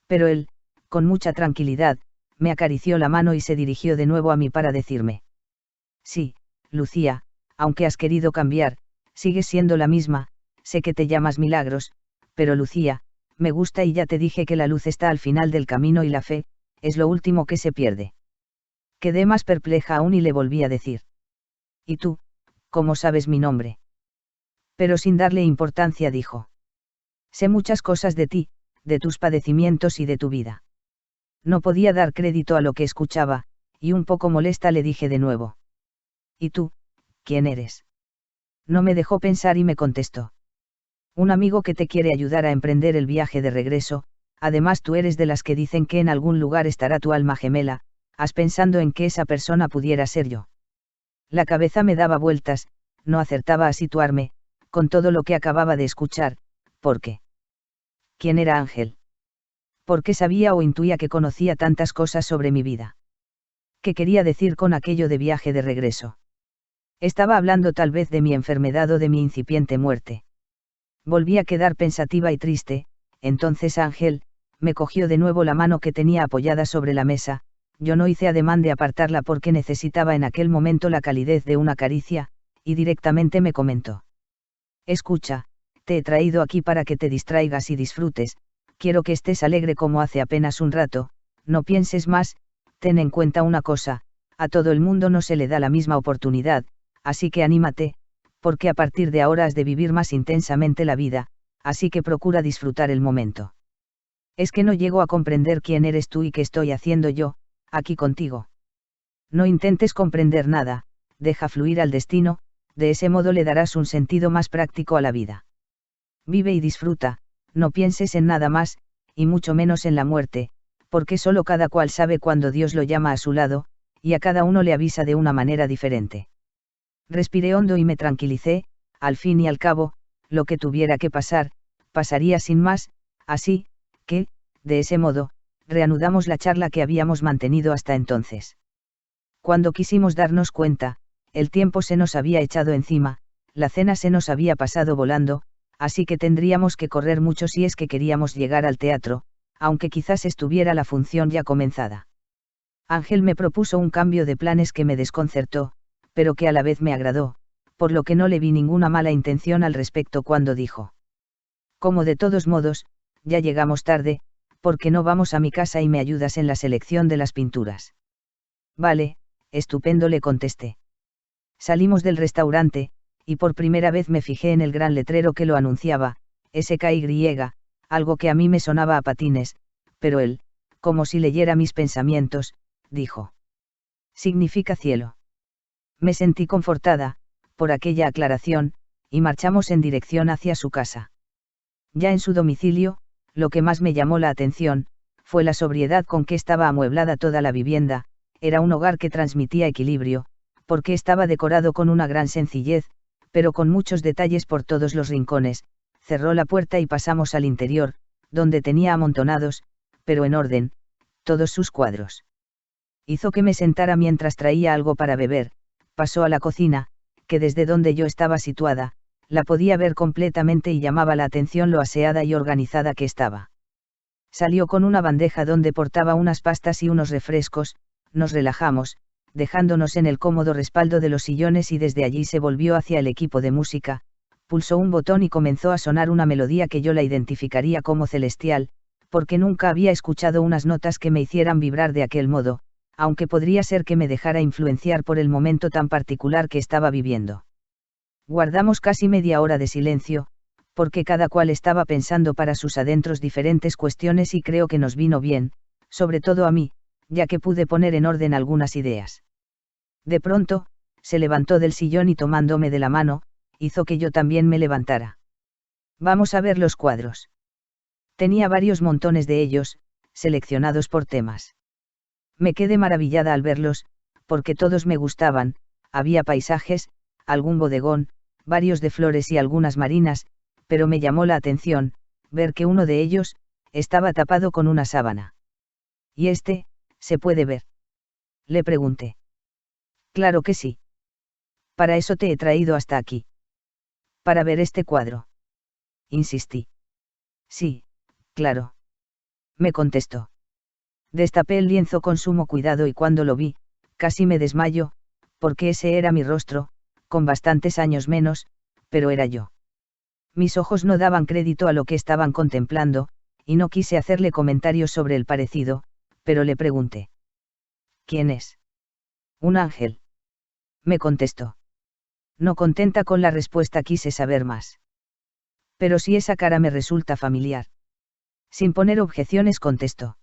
Pero él, con mucha tranquilidad, me acarició la mano y se dirigió de nuevo a mí para decirme. Sí, Lucía, aunque has querido cambiar, sigues siendo la misma, sé que te llamas Milagros, pero Lucía, me gusta y ya te dije que la luz está al final del camino y la fe, es lo último que se pierde. Quedé más perpleja aún y le volví a decir. ¿Y tú, cómo sabes mi nombre? Pero sin darle importancia dijo. Sé muchas cosas de ti, de tus padecimientos y de tu vida. No podía dar crédito a lo que escuchaba, y un poco molesta le dije de nuevo. ¿Y tú, quién eres? No me dejó pensar y me contestó. Un amigo que te quiere ayudar a emprender el viaje de regreso, además tú eres de las que dicen que en algún lugar estará tu alma gemela, has pensando en que esa persona pudiera ser yo. La cabeza me daba vueltas, no acertaba a situarme, con todo lo que acababa de escuchar, ¿por qué? ¿Quién era Ángel? ¿Por qué sabía o intuía que conocía tantas cosas sobre mi vida? ¿Qué quería decir con aquello de viaje de regreso? Estaba hablando tal vez de mi enfermedad o de mi incipiente muerte. Volví a quedar pensativa y triste, entonces Ángel, me cogió de nuevo la mano que tenía apoyada sobre la mesa, yo no hice ademán de apartarla porque necesitaba en aquel momento la calidez de una caricia, y directamente me comentó. Escucha, te he traído aquí para que te distraigas y disfrutes, quiero que estés alegre como hace apenas un rato, no pienses más, ten en cuenta una cosa, a todo el mundo no se le da la misma oportunidad, así que anímate, porque a partir de ahora has de vivir más intensamente la vida, así que procura disfrutar el momento. Es que no llego a comprender quién eres tú y qué estoy haciendo yo, aquí contigo. No intentes comprender nada, deja fluir al destino, de ese modo le darás un sentido más práctico a la vida. Vive y disfruta, no pienses en nada más, y mucho menos en la muerte, porque solo cada cual sabe cuándo Dios lo llama a su lado, y a cada uno le avisa de una manera diferente. Respiré hondo y me tranquilicé, al fin y al cabo, lo que tuviera que pasar, pasaría sin más, así, que, de ese modo, reanudamos la charla que habíamos mantenido hasta entonces. Cuando quisimos darnos cuenta, el tiempo se nos había echado encima, la cena se nos había pasado volando, así que tendríamos que correr mucho si es que queríamos llegar al teatro, aunque quizás estuviera la función ya comenzada. Ángel me propuso un cambio de planes que me desconcertó, pero que a la vez me agradó, por lo que no le vi ninguna mala intención al respecto cuando dijo. Como de todos modos, ya llegamos tarde, ¿Por qué no vamos a mi casa y me ayudas en la selección de las pinturas? Vale, estupendo, le contesté. Salimos del restaurante, y por primera vez me fijé en el gran letrero que lo anunciaba, SKY, algo que a mí me sonaba a patines, pero él, como si leyera mis pensamientos, dijo: significa cielo. Me sentí confortada, por aquella aclaración, y marchamos en dirección hacia su casa. Ya en su domicilio, lo que más me llamó la atención, fue la sobriedad con que estaba amueblada toda la vivienda. Era un hogar que transmitía equilibrio, porque estaba decorado con una gran sencillez, pero con muchos detalles por todos los rincones. Cerró la puerta y pasamos al interior, donde tenía amontonados, pero en orden, todos sus cuadros. Hizo que me sentara mientras traía algo para beber, pasó a la cocina, que desde donde yo estaba situada, la podía ver completamente y llamaba la atención lo aseada y organizada que estaba. Salió con una bandeja donde portaba unas pastas y unos refrescos. Nos relajamos, dejándonos en el cómodo respaldo de los sillones, y desde allí se volvió hacia el equipo de música, pulsó un botón y comenzó a sonar una melodía que yo la identificaría como celestial, porque nunca había escuchado unas notas que me hicieran vibrar de aquel modo, aunque podría ser que me dejara influenciar por el momento tan particular que estaba viviendo. Guardamos casi media hora de silencio, porque cada cual estaba pensando para sus adentros diferentes cuestiones, y creo que nos vino bien, sobre todo a mí, ya que pude poner en orden algunas ideas. De pronto, se levantó del sillón y tomándome de la mano, hizo que yo también me levantara. Vamos a ver los cuadros. Tenía varios montones de ellos, seleccionados por temas. Me quedé maravillada al verlos, porque todos me gustaban. Había paisajes, algún bodegón, varios de flores y algunas marinas, pero me llamó la atención, ver que uno de ellos, estaba tapado con una sábana. ¿Y este, se puede ver?, le pregunté. Claro que sí. Para eso te he traído hasta aquí. Para ver este cuadro. Insistí. Sí, claro. Me contestó. Destapé el lienzo con sumo cuidado y cuando lo vi, casi me desmayo, porque ese era mi rostro, con bastantes años menos, pero era yo. Mis ojos no daban crédito a lo que estaban contemplando, y no quise hacerle comentarios sobre el parecido, pero le pregunté. ¿Quién es? Un ángel. Me contestó. No contenta con la respuesta, quise saber más. Pero si esa cara me resulta familiar. Sin poner objeciones contestó.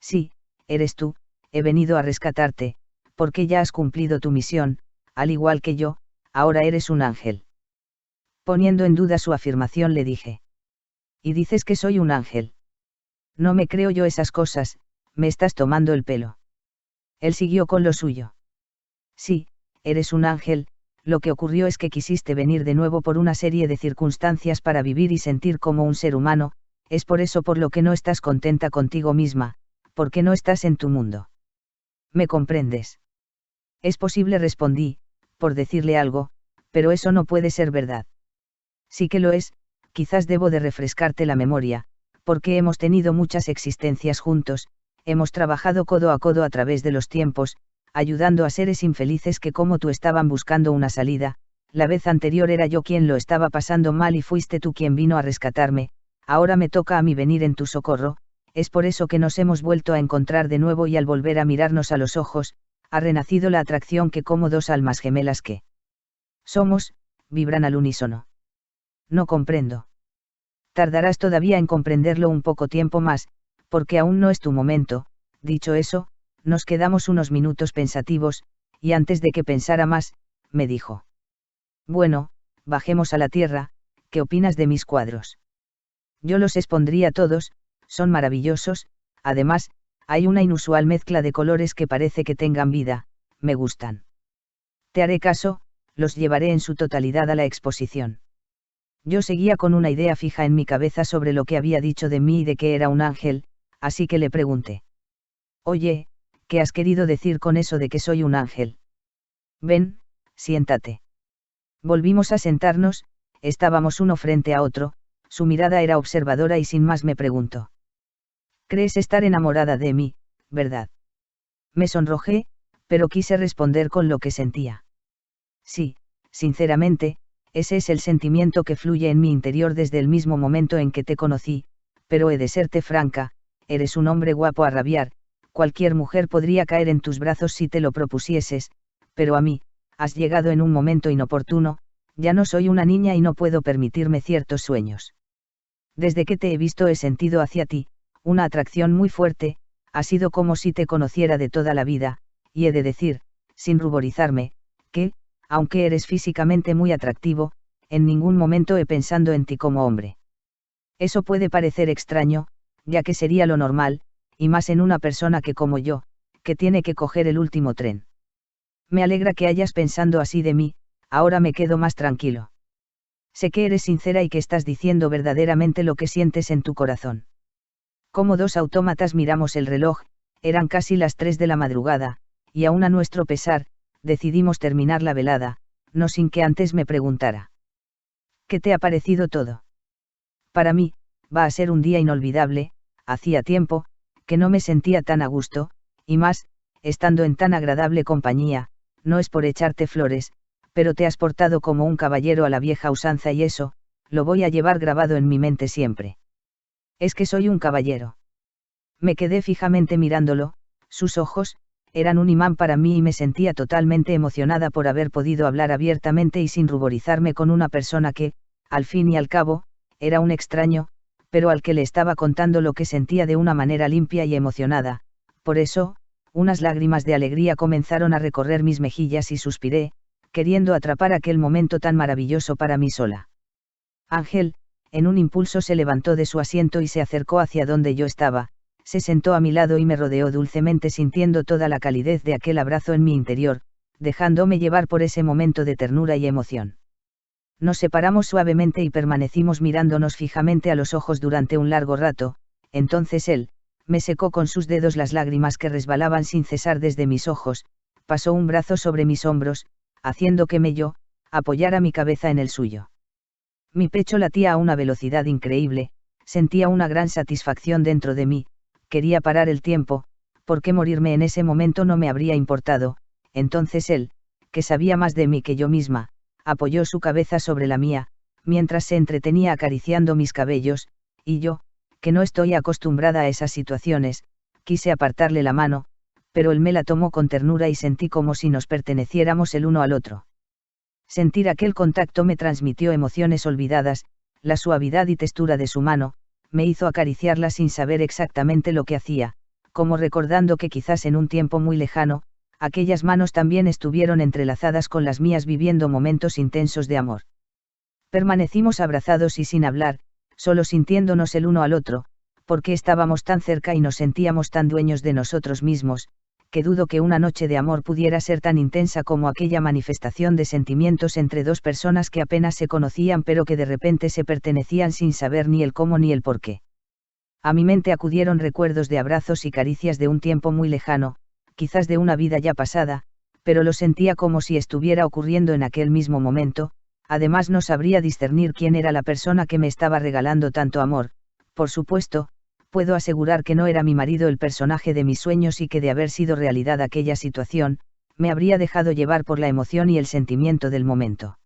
Sí, eres tú, he venido a rescatarte, porque ya has cumplido tu misión, al igual que yo, ahora eres un ángel. Poniendo en duda su afirmación le dije. ¿Y dices que soy un ángel? No me creo yo esas cosas, me estás tomando el pelo. Él siguió con lo suyo. Sí, eres un ángel, lo que ocurrió es que quisiste venir de nuevo por una serie de circunstancias para vivir y sentir como un ser humano, es por eso por lo que no estás contenta contigo misma, porque no estás en tu mundo. ¿Me comprendes? Es posible, respondí, por decirle algo, pero eso no puede ser verdad. Sí que lo es, quizás debo de refrescarte la memoria, porque hemos tenido muchas existencias juntos, hemos trabajado codo a codo a través de los tiempos, ayudando a seres infelices que como tú estaban buscando una salida. La vez anterior era yo quien lo estaba pasando mal y fuiste tú quien vino a rescatarme, ahora me toca a mí venir en tu socorro, es por eso que nos hemos vuelto a encontrar de nuevo y al volver a mirarnos a los ojos, ha renacido la atracción que como dos almas gemelas que somos, vibran al unísono. No comprendo. Tardarás todavía en comprenderlo un poco tiempo más, porque aún no es tu momento. Dicho eso, nos quedamos unos minutos pensativos, y antes de que pensara más, me dijo. Bueno, bajemos a la tierra, ¿qué opinas de mis cuadros? Yo los expondría todos, son maravillosos, además, hay una inusual mezcla de colores que parece que tengan vida, me gustan. Te haré caso, los llevaré en su totalidad a la exposición. Yo seguía con una idea fija en mi cabeza sobre lo que había dicho de mí y de que era un ángel, así que le pregunté. Oye, ¿qué has querido decir con eso de que soy un ángel? Ven, siéntate. Volvimos a sentarnos, estábamos uno frente a otro, su mirada era observadora y sin más me preguntó. ¿Crees estar enamorada de mí, verdad? Me sonrojé, pero quise responder con lo que sentía. Sí, sinceramente, ese es el sentimiento que fluye en mi interior desde el mismo momento en que te conocí, pero he de serte franca, eres un hombre guapo a rabiar, cualquier mujer podría caer en tus brazos si te lo propusieses, pero a mí, has llegado en un momento inoportuno, ya no soy una niña y no puedo permitirme ciertos sueños. Desde que te he visto he sentido hacia ti, una atracción muy fuerte, ha sido como si te conociera de toda la vida, y he de decir, sin ruborizarme, que, aunque eres físicamente muy atractivo, en ningún momento he pensado en ti como hombre. Eso puede parecer extraño, ya que sería lo normal, y más en una persona que como yo, que tiene que coger el último tren. Me alegra que hayas pensado así de mí, ahora me quedo más tranquilo. Sé que eres sincera y que estás diciendo verdaderamente lo que sientes en tu corazón. Como dos autómatas miramos el reloj, eran casi las 3 de la madrugada, y aún a nuestro pesar, decidimos terminar la velada, no sin que antes me preguntara. ¿Qué te ha parecido todo? Para mí, va a ser un día inolvidable, hacía tiempo, que no me sentía tan a gusto, y más, estando en tan agradable compañía, no es por echarte flores, pero te has portado como un caballero a la vieja usanza y eso, lo voy a llevar grabado en mi mente siempre. Es que soy un caballero. Me quedé fijamente mirándolo, sus ojos, eran un imán para mí y me sentía totalmente emocionada por haber podido hablar abiertamente y sin ruborizarme con una persona que, al fin y al cabo, era un extraño, pero al que le estaba contando lo que sentía de una manera limpia y emocionada. Por eso, unas lágrimas de alegría comenzaron a recorrer mis mejillas y suspiré, queriendo atrapar aquel momento tan maravilloso para mí sola. Ángel, en un impulso se levantó de su asiento y se acercó hacia donde yo estaba, se sentó a mi lado y me rodeó dulcemente sintiendo toda la calidez de aquel abrazo en mi interior, dejándome llevar por ese momento de ternura y emoción. Nos separamos suavemente y permanecimos mirándonos fijamente a los ojos durante un largo rato, entonces él, me secó con sus dedos las lágrimas que resbalaban sin cesar desde mis ojos, pasó un brazo sobre mis hombros, haciendo que yo apoyara mi cabeza en el suyo. Mi pecho latía a una velocidad increíble, sentía una gran satisfacción dentro de mí, quería parar el tiempo, porque morirme en ese momento no me habría importado. Entonces él, que sabía más de mí que yo misma, apoyó su cabeza sobre la mía, mientras se entretenía acariciando mis cabellos, y yo, que no estoy acostumbrada a esas situaciones, quise apartarle la mano, pero él me la tomó con ternura y sentí como si nos perteneciéramos el uno al otro. Sentir aquel contacto me transmitió emociones olvidadas, la suavidad y textura de su mano, me hizo acariciarla sin saber exactamente lo que hacía, como recordando que quizás en un tiempo muy lejano, aquellas manos también estuvieron entrelazadas con las mías viviendo momentos intensos de amor. Permanecimos abrazados y sin hablar, solo sintiéndonos el uno al otro, porque estábamos tan cerca y nos sentíamos tan dueños de nosotros mismos, que dudo que una noche de amor pudiera ser tan intensa como aquella manifestación de sentimientos entre dos personas que apenas se conocían pero que de repente se pertenecían sin saber ni el cómo ni el por qué. A mi mente acudieron recuerdos de abrazos y caricias de un tiempo muy lejano, quizás de una vida ya pasada, pero lo sentía como si estuviera ocurriendo en aquel mismo momento. Además no sabría discernir quién era la persona que me estaba regalando tanto amor. Por supuesto, puedo asegurar que no era mi marido el personaje de mis sueños y que de haber sido realidad aquella situación, me habría dejado llevar por la emoción y el sentimiento del momento.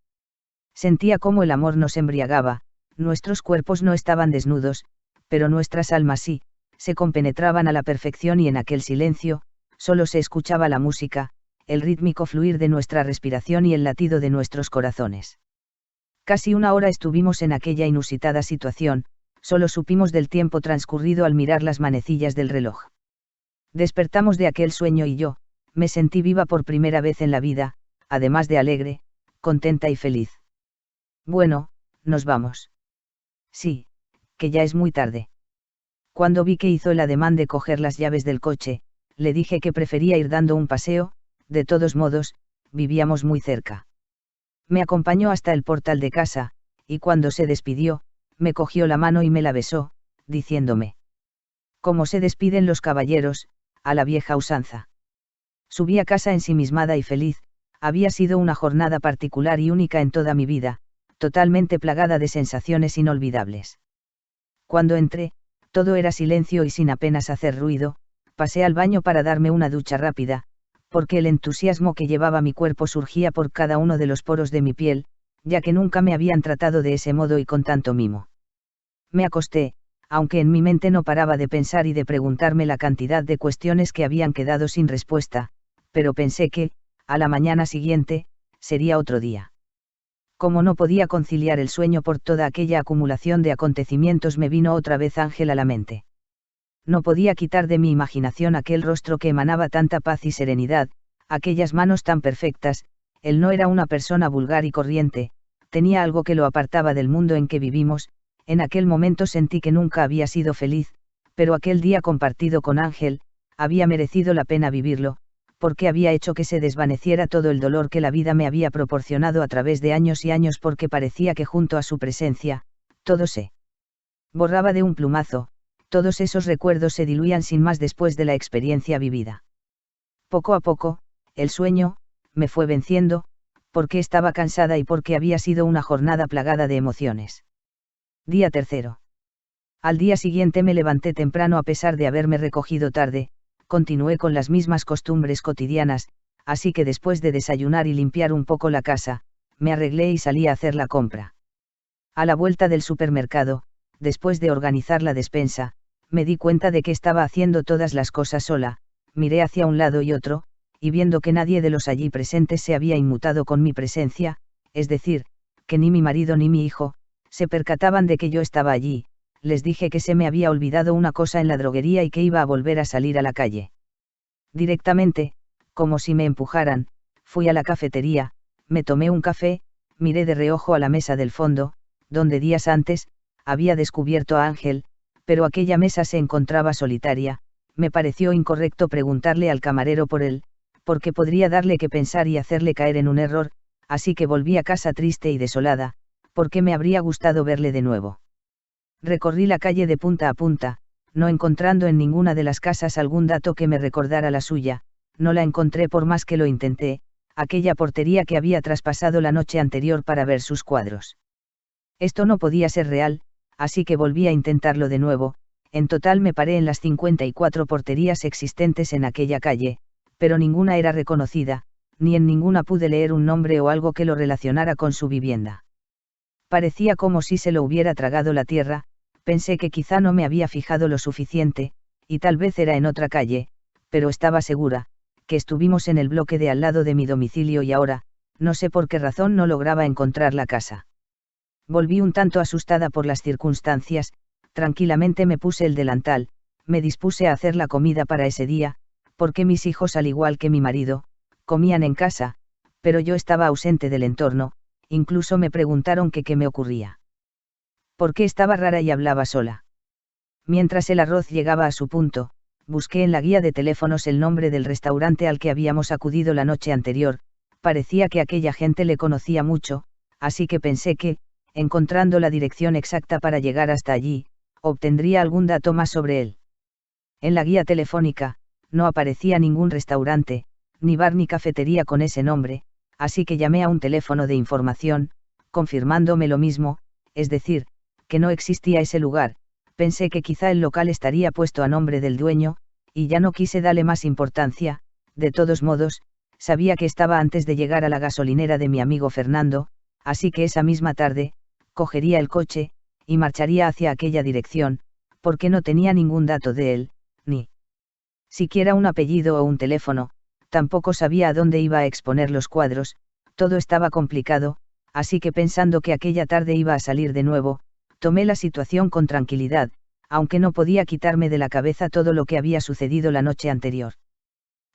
Sentía cómo el amor nos embriagaba, nuestros cuerpos no estaban desnudos, pero nuestras almas sí, se compenetraban a la perfección y en aquel silencio, solo se escuchaba la música, el rítmico fluir de nuestra respiración y el latido de nuestros corazones. Casi una hora estuvimos en aquella inusitada situación, solo supimos del tiempo transcurrido al mirar las manecillas del reloj. Despertamos de aquel sueño y yo, me sentí viva por primera vez en la vida, además de alegre, contenta y feliz. Bueno, nos vamos. Sí, que ya es muy tarde. Cuando vi que hizo el ademán de coger las llaves del coche, le dije que prefería ir dando un paseo, de todos modos, vivíamos muy cerca. Me acompañó hasta el portal de casa, y cuando se despidió, me cogió la mano y me la besó, diciéndome: «¿Cómo se despiden los caballeros, a la vieja usanza?». Subí a casa ensimismada y feliz, había sido una jornada particular y única en toda mi vida, totalmente plagada de sensaciones inolvidables. Cuando entré, todo era silencio y sin apenas hacer ruido, pasé al baño para darme una ducha rápida, porque el entusiasmo que llevaba mi cuerpo surgía por cada uno de los poros de mi piel, ya que nunca me habían tratado de ese modo y con tanto mimo. Me acosté, aunque en mi mente no paraba de pensar y de preguntarme la cantidad de cuestiones que habían quedado sin respuesta, pero pensé que, a la mañana siguiente, sería otro día. Como no podía conciliar el sueño por toda aquella acumulación de acontecimientos, me vino otra vez Ángel a la mente. No podía quitar de mi imaginación aquel rostro que emanaba tanta paz y serenidad, aquellas manos tan perfectas. Él no era una persona vulgar y corriente, tenía algo que lo apartaba del mundo en que vivimos. En aquel momento sentí que nunca había sido feliz, pero aquel día compartido con Ángel, había merecido la pena vivirlo, porque había hecho que se desvaneciera todo el dolor que la vida me había proporcionado a través de años y años, porque parecía que junto a su presencia, todo se borraba de un plumazo, todos esos recuerdos se diluían sin más después de la experiencia vivida. Poco a poco, el sueño me fue venciendo, porque estaba cansada y porque había sido una jornada plagada de emociones. Día tercero. Al día siguiente me levanté temprano a pesar de haberme recogido tarde, continué con las mismas costumbres cotidianas, así que después de desayunar y limpiar un poco la casa, me arreglé y salí a hacer la compra. A la vuelta del supermercado, después de organizar la despensa, me di cuenta de que estaba haciendo todas las cosas sola, miré hacia un lado y otro, y viendo que nadie de los allí presentes se había inmutado con mi presencia, es decir, que ni mi marido ni mi hijo, se percataban de que yo estaba allí, les dije que se me había olvidado una cosa en la droguería y que iba a volver a salir a la calle. Directamente, como si me empujaran, fui a la cafetería, me tomé un café, miré de reojo a la mesa del fondo, donde días antes, había descubierto a Ángel, pero aquella mesa se encontraba solitaria. Me pareció incorrecto preguntarle al camarero por él, porque podría darle que pensar y hacerle caer en un error, así que volví a casa triste y desolada, porque me habría gustado verle de nuevo. Recorrí la calle de punta a punta, no encontrando en ninguna de las casas algún dato que me recordara la suya. No la encontré por más que lo intenté, aquella portería que había traspasado la noche anterior para ver sus cuadros. Esto no podía ser real, así que volví a intentarlo de nuevo. En total me paré en las 54 porterías existentes en aquella calle, pero ninguna era reconocida, ni en ninguna pude leer un nombre o algo que lo relacionara con su vivienda. Parecía como si se lo hubiera tragado la tierra. Pensé que quizá no me había fijado lo suficiente, y tal vez era en otra calle, pero estaba segura, que estuvimos en el bloque de al lado de mi domicilio y ahora, no sé por qué razón no lograba encontrar la casa. Volví un tanto asustada por las circunstancias. Tranquilamente me puse el delantal, me dispuse a hacer la comida para ese día, porque mis hijos, al igual que mi marido, comían en casa, pero yo estaba ausente del entorno. Incluso me preguntaron que qué me ocurría. ¿Por qué estaba rara y hablaba sola? Mientras el arroz llegaba a su punto, busqué en la guía de teléfonos el nombre del restaurante al que habíamos acudido la noche anterior. Parecía que aquella gente le conocía mucho, así que pensé que, encontrando la dirección exacta para llegar hasta allí, obtendría algún dato más sobre él. En la guía telefónica, no aparecía ningún restaurante, ni bar ni cafetería con ese nombre, así que llamé a un teléfono de información, confirmándome lo mismo, es decir, que no existía ese lugar. Pensé que quizá el local estaría puesto a nombre del dueño, y ya no quise darle más importancia. De todos modos, sabía que estaba antes de llegar a la gasolinera de mi amigo Fernando, así que esa misma tarde, cogería el coche, y marcharía hacia aquella dirección, porque no tenía ningún dato de él, ni siquiera un apellido o un teléfono. Tampoco sabía a dónde iba a exponer los cuadros. Todo estaba complicado, así que pensando que aquella tarde iba a salir de nuevo, tomé la situación con tranquilidad, aunque no podía quitarme de la cabeza todo lo que había sucedido la noche anterior.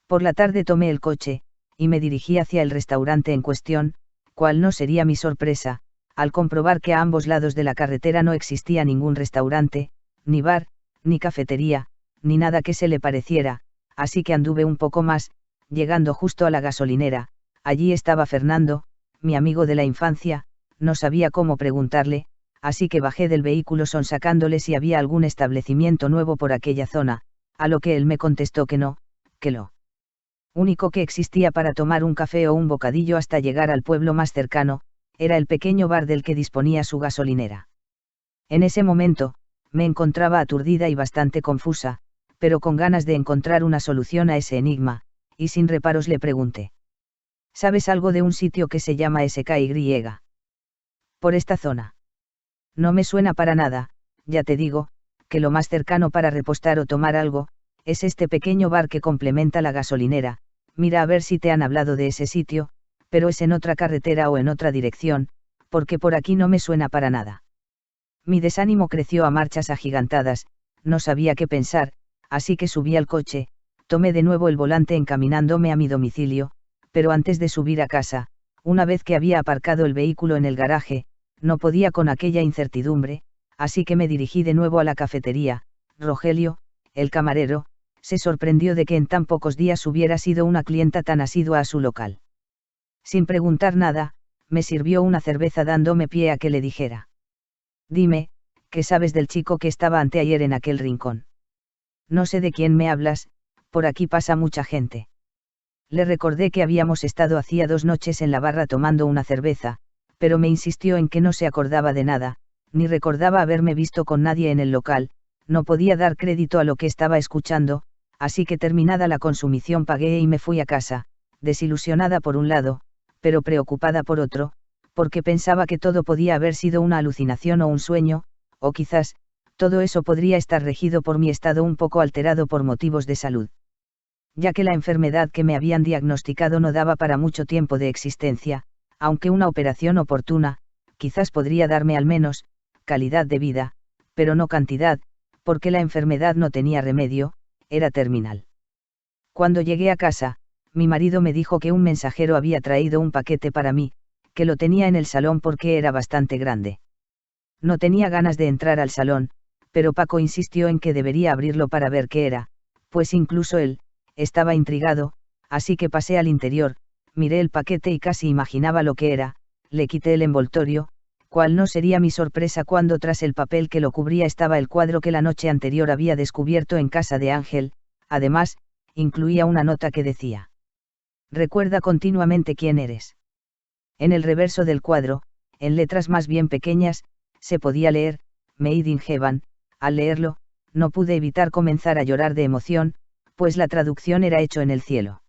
Por la tarde tomé el coche, y me dirigí hacia el restaurante en cuestión. Cuál no sería mi sorpresa, al comprobar que a ambos lados de la carretera no existía ningún restaurante, ni bar, ni cafetería, ni nada que se le pareciera, así que anduve un poco más. Llegando justo a la gasolinera, allí estaba Fernando, mi amigo de la infancia. No sabía cómo preguntarle, así que bajé del vehículo sonsacándole si había algún establecimiento nuevo por aquella zona, a lo que él me contestó que no, que lo único que existía para tomar un café o un bocadillo hasta llegar al pueblo más cercano, era el pequeño bar del que disponía su gasolinera. En ese momento, me encontraba aturdida y bastante confusa, pero con ganas de encontrar una solución a ese enigma, y sin reparos le pregunté: ¿sabes algo de un sitio que se llama SKY? Por esta zona. No me suena para nada, ya te digo, que lo más cercano para repostar o tomar algo, es este pequeño bar que complementa la gasolinera. Mira a ver si te han hablado de ese sitio, pero es en otra carretera o en otra dirección, porque por aquí no me suena para nada. Mi desánimo creció a marchas agigantadas, no sabía qué pensar, así que subí al coche, tomé de nuevo el volante encaminándome a mi domicilio, pero antes de subir a casa, una vez que había aparcado el vehículo en el garaje, no podía con aquella incertidumbre, así que me dirigí de nuevo a la cafetería. Rogelio, el camarero, se sorprendió de que en tan pocos días hubiera sido una clienta tan asidua a su local. Sin preguntar nada, me sirvió una cerveza dándome pie a que le dijera: Dime, ¿qué sabes del chico que estaba anteayer en aquel rincón? No sé de quién me hablas, por aquí pasa mucha gente. Le recordé que habíamos estado hacía 2 noches en la barra tomando una cerveza, pero me insistió en que no se acordaba de nada, ni recordaba haberme visto con nadie en el local. No podía dar crédito a lo que estaba escuchando, así que terminada la consumición pagué y me fui a casa, desilusionada por un lado, pero preocupada por otro, porque pensaba que todo podía haber sido una alucinación o un sueño, o quizás, todo eso podría estar regido por mi estado un poco alterado por motivos de salud. Ya que la enfermedad que me habían diagnosticado no daba para mucho tiempo de existencia, aunque una operación oportuna, quizás podría darme al menos, calidad de vida, pero no cantidad, porque la enfermedad no tenía remedio, era terminal. Cuando llegué a casa, mi marido me dijo que un mensajero había traído un paquete para mí, que lo tenía en el salón porque era bastante grande. No tenía ganas de entrar al salón, pero Paco insistió en que debería abrirlo para ver qué era, pues incluso él, estaba intrigado, así que pasé al interior, miré el paquete y casi imaginaba lo que era. Le quité el envoltorio, cuál no sería mi sorpresa cuando tras el papel que lo cubría estaba el cuadro que la noche anterior había descubierto en casa de Ángel. Además, incluía una nota que decía: Recuerda continuamente quién eres. En el reverso del cuadro, en letras más bien pequeñas, se podía leer: Made in Heaven. Al leerlo, no pude evitar comenzar a llorar de emoción, pues la traducción era hecho en el cielo.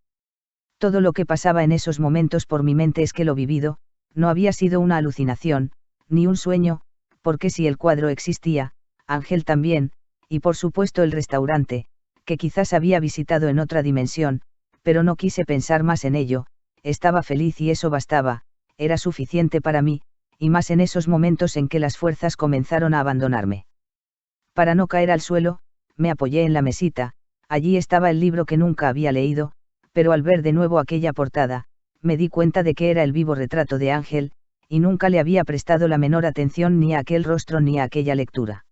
Todo lo que pasaba en esos momentos por mi mente es que lo vivido, no había sido una alucinación, ni un sueño, porque si el cuadro existía, Ángel también, y por supuesto el restaurante, que quizás había visitado en otra dimensión, pero no quise pensar más en ello. Estaba feliz y eso bastaba, era suficiente para mí, y más en esos momentos en que las fuerzas comenzaron a abandonarme. Para no caer al suelo, me apoyé en la mesita. Allí estaba el libro que nunca había leído, pero al ver de nuevo aquella portada, me di cuenta de que era el vivo retrato de Ángel, y nunca le había prestado la menor atención ni a aquel rostro ni a aquella lectura.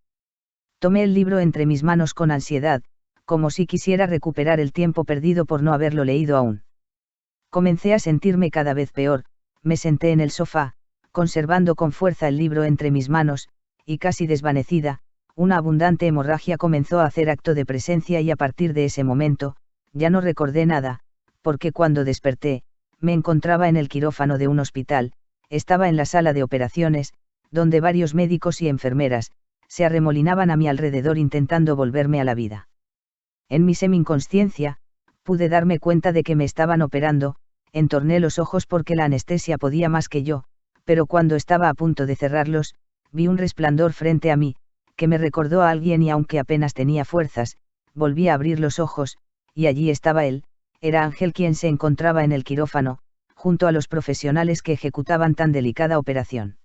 Tomé el libro entre mis manos con ansiedad, como si quisiera recuperar el tiempo perdido por no haberlo leído aún. Comencé a sentirme cada vez peor, me senté en el sofá, conservando con fuerza el libro entre mis manos, y casi desvanecida, una abundante hemorragia comenzó a hacer acto de presencia y a partir de ese momento, ya no recordé nada, porque cuando desperté, me encontraba en el quirófano de un hospital. Estaba en la sala de operaciones, donde varios médicos y enfermeras se arremolinaban a mi alrededor intentando volverme a la vida. En mi semi-inconsciencia, pude darme cuenta de que me estaban operando. Entorné los ojos porque la anestesia podía más que yo, pero cuando estaba a punto de cerrarlos, vi un resplandor frente a mí, que me recordó a alguien y aunque apenas tenía fuerzas, volví a abrir los ojos, y allí estaba él. Era Ángel quien se encontraba en el quirófano, junto a los profesionales que ejecutaban tan delicada operación.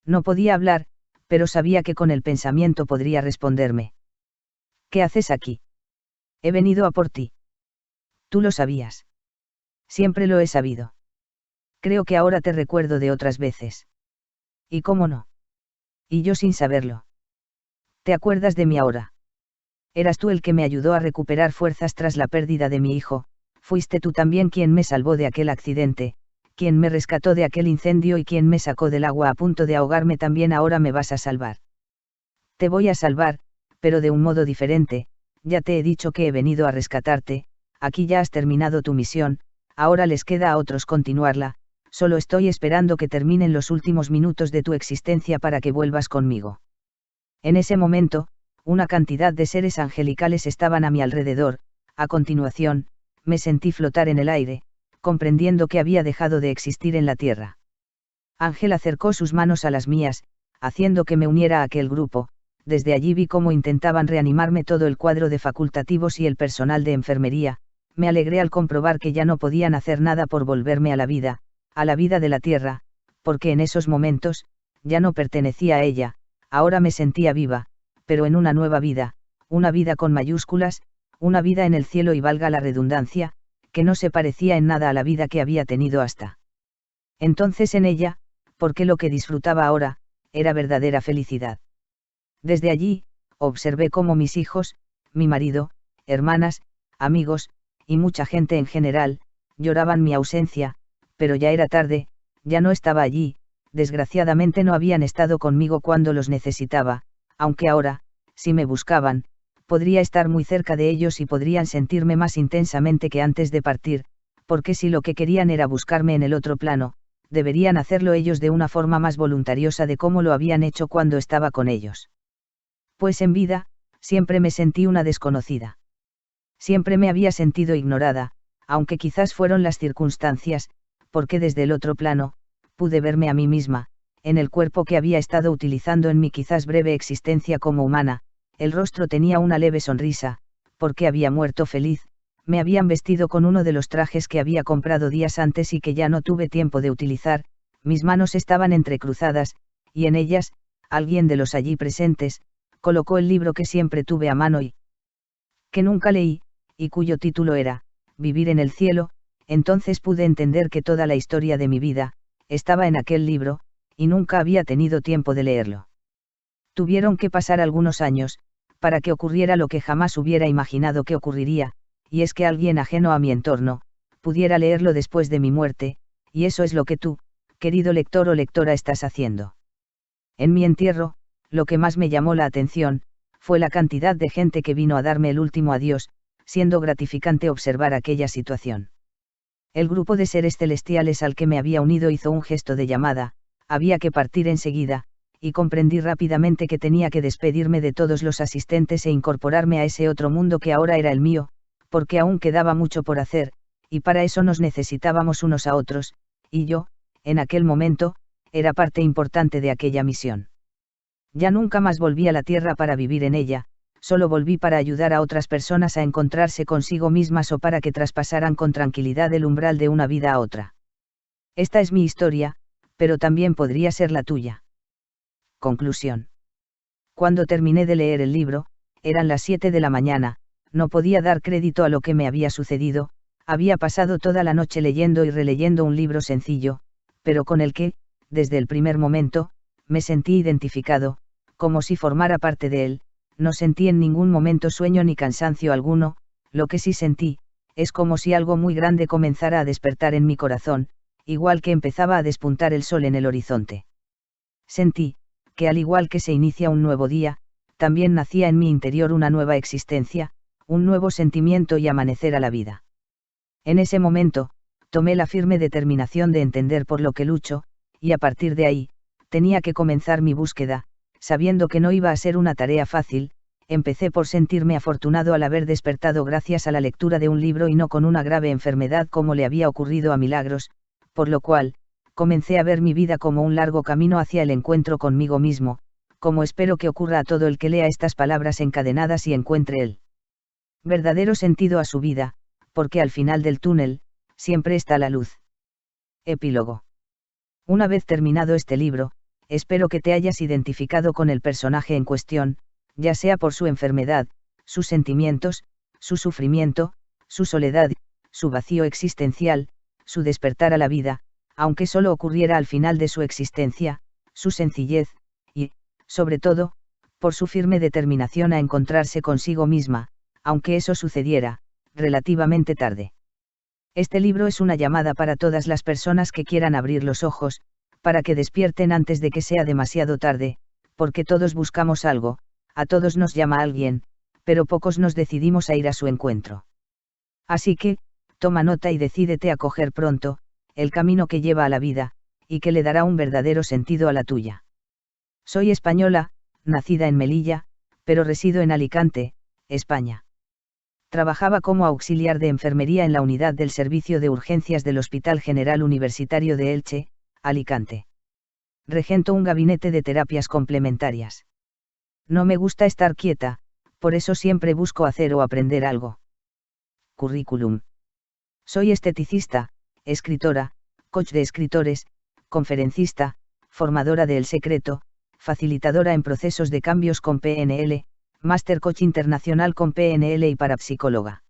No podía hablar, pero sabía que con el pensamiento podría responderme. ¿Qué haces aquí? He venido a por ti. Tú lo sabías. Siempre lo he sabido. Creo que ahora te recuerdo de otras veces. ¿Y cómo no? Y yo sin saberlo. ¿Te acuerdas de mí ahora? Eras tú el que me ayudó a recuperar fuerzas tras la pérdida de mi hijo. Fuiste tú también quien me salvó de aquel accidente, quien me rescató de aquel incendio y quien me sacó del agua a punto de ahogarme. También ahora me vas a salvar. Te voy a salvar, pero de un modo diferente. Ya te he dicho que he venido a rescatarte. Aquí ya has terminado tu misión, ahora les queda a otros continuarla. Solo estoy esperando que terminen los últimos minutos de tu existencia para que vuelvas conmigo. En ese momento, una cantidad de seres angelicales estaban a mi alrededor. A continuación, me sentí flotar en el aire, comprendiendo que había dejado de existir en la tierra. Ángel acercó sus manos a las mías, haciendo que me uniera a aquel grupo. desde allí vi cómo intentaban reanimarme todo el cuadro de facultativos y el personal de enfermería. Me alegré al comprobar que ya no podían hacer nada por volverme a la vida de la tierra, porque en esos momentos, ya no pertenecía a ella, ahora me sentía viva, pero en una nueva vida, una vida con mayúsculas, una vida en el cielo y valga la redundancia, que no se parecía en nada a la vida que había tenido hasta entonces en ella, porque lo que disfrutaba ahora, era verdadera felicidad. Desde allí, observé cómo mis hijos, mi marido, hermanas, amigos, y mucha gente en general, lloraban mi ausencia, pero ya era tarde, ya no estaba allí, desgraciadamente no habían estado conmigo cuando los necesitaba, aunque ahora, si me buscaban, podría estar muy cerca de ellos y podrían sentirme más intensamente que antes de partir, porque si lo que querían era buscarme en el otro plano, deberían hacerlo ellos de una forma más voluntariosa de cómo lo habían hecho cuando estaba con ellos. Pues en vida, siempre me sentí una desconocida. Siempre me había sentido ignorada, aunque quizás fueron las circunstancias, porque desde el otro plano, pude verme a mí misma, en el cuerpo que había estado utilizando en mi quizás breve existencia como humana. El rostro tenía una leve sonrisa, porque había muerto feliz. Me habían vestido con uno de los trajes que había comprado días antes y que ya no tuve tiempo de utilizar, mis manos estaban entrecruzadas, y en ellas, alguien de los allí presentes, colocó el libro que siempre tuve a mano y que nunca leí, y cuyo título era, Vivir en el cielo. Entonces pude entender que toda la historia de mi vida, estaba en aquel libro, y nunca había tenido tiempo de leerlo. Tuvieron que pasar algunos años, para que ocurriera lo que jamás hubiera imaginado que ocurriría, y es que alguien ajeno a mi entorno, pudiera leerlo después de mi muerte, y eso es lo que tú, querido lector o lectora, estás haciendo. En mi entierro, lo que más me llamó la atención, fue la cantidad de gente que vino a darme el último adiós, siendo gratificante observar aquella situación. El grupo de seres celestiales al que me había unido hizo un gesto de llamada, había que partir enseguida, y comprendí rápidamente que tenía que despedirme de todos los asistentes e incorporarme a ese otro mundo que ahora era el mío, porque aún quedaba mucho por hacer, y para eso nos necesitábamos unos a otros, y yo, en aquel momento, era parte importante de aquella misión. Ya nunca más volví a la tierra para vivir en ella, solo volví para ayudar a otras personas a encontrarse consigo mismas o para que traspasaran con tranquilidad el umbral de una vida a otra. Esta es mi historia, pero también podría ser la tuya. Conclusión. Cuando terminé de leer el libro, eran las 7 de la mañana, no podía dar crédito a lo que me había sucedido. Había pasado toda la noche leyendo y releyendo un libro sencillo, pero con el que, desde el primer momento, me sentí identificado, como si formara parte de él. No sentí en ningún momento sueño ni cansancio alguno. Lo que sí sentí, es como si algo muy grande comenzara a despertar en mi corazón, igual que empezaba a despuntar el sol en el horizonte. Sentí, que al igual que se inicia un nuevo día, también nacía en mi interior una nueva existencia, un nuevo sentimiento y amanecer a la vida. En ese momento, tomé la firme determinación de entender por lo que lucho, y a partir de ahí, tenía que comenzar mi búsqueda. Sabiendo que no iba a ser una tarea fácil, empecé por sentirme afortunado al haber despertado gracias a la lectura de un libro y no con una grave enfermedad como le había ocurrido a Milagros, por lo cual, comencé a ver mi vida como un largo camino hacia el encuentro conmigo mismo, como espero que ocurra a todo el que lea estas palabras encadenadas y encuentre el verdadero sentido a su vida, porque al final del túnel, siempre está la luz. Epílogo. Una vez terminado este libro, espero que te hayas identificado con el personaje en cuestión, ya sea por su enfermedad, sus sentimientos, su sufrimiento, su soledad, su vacío existencial, su despertar a la vida, aunque solo ocurriera al final de su existencia, su sencillez, y, sobre todo, por su firme determinación a encontrarse consigo misma, aunque eso sucediera, relativamente tarde. Este libro es una llamada para todas las personas que quieran abrir los ojos, para que despierten antes de que sea demasiado tarde, porque todos buscamos algo, a todos nos llama alguien, pero pocos nos decidimos a ir a su encuentro. Así que, toma nota y decídete a coger pronto, el camino que lleva a la vida, y que le dará un verdadero sentido a la tuya. Soy española, nacida en Melilla, pero resido en Alicante, España. Trabajaba como auxiliar de enfermería en la unidad del servicio de urgencias del Hospital General Universitario de Elche, Alicante. Regento un gabinete de terapias complementarias. No me gusta estar quieta, por eso siempre busco hacer o aprender algo. Currículum. Soy esteticista, escritora, coach de escritores, conferencista, formadora de El Secreto, facilitadora en procesos de cambios con PNL, Master Coach Internacional con PNL y parapsicóloga.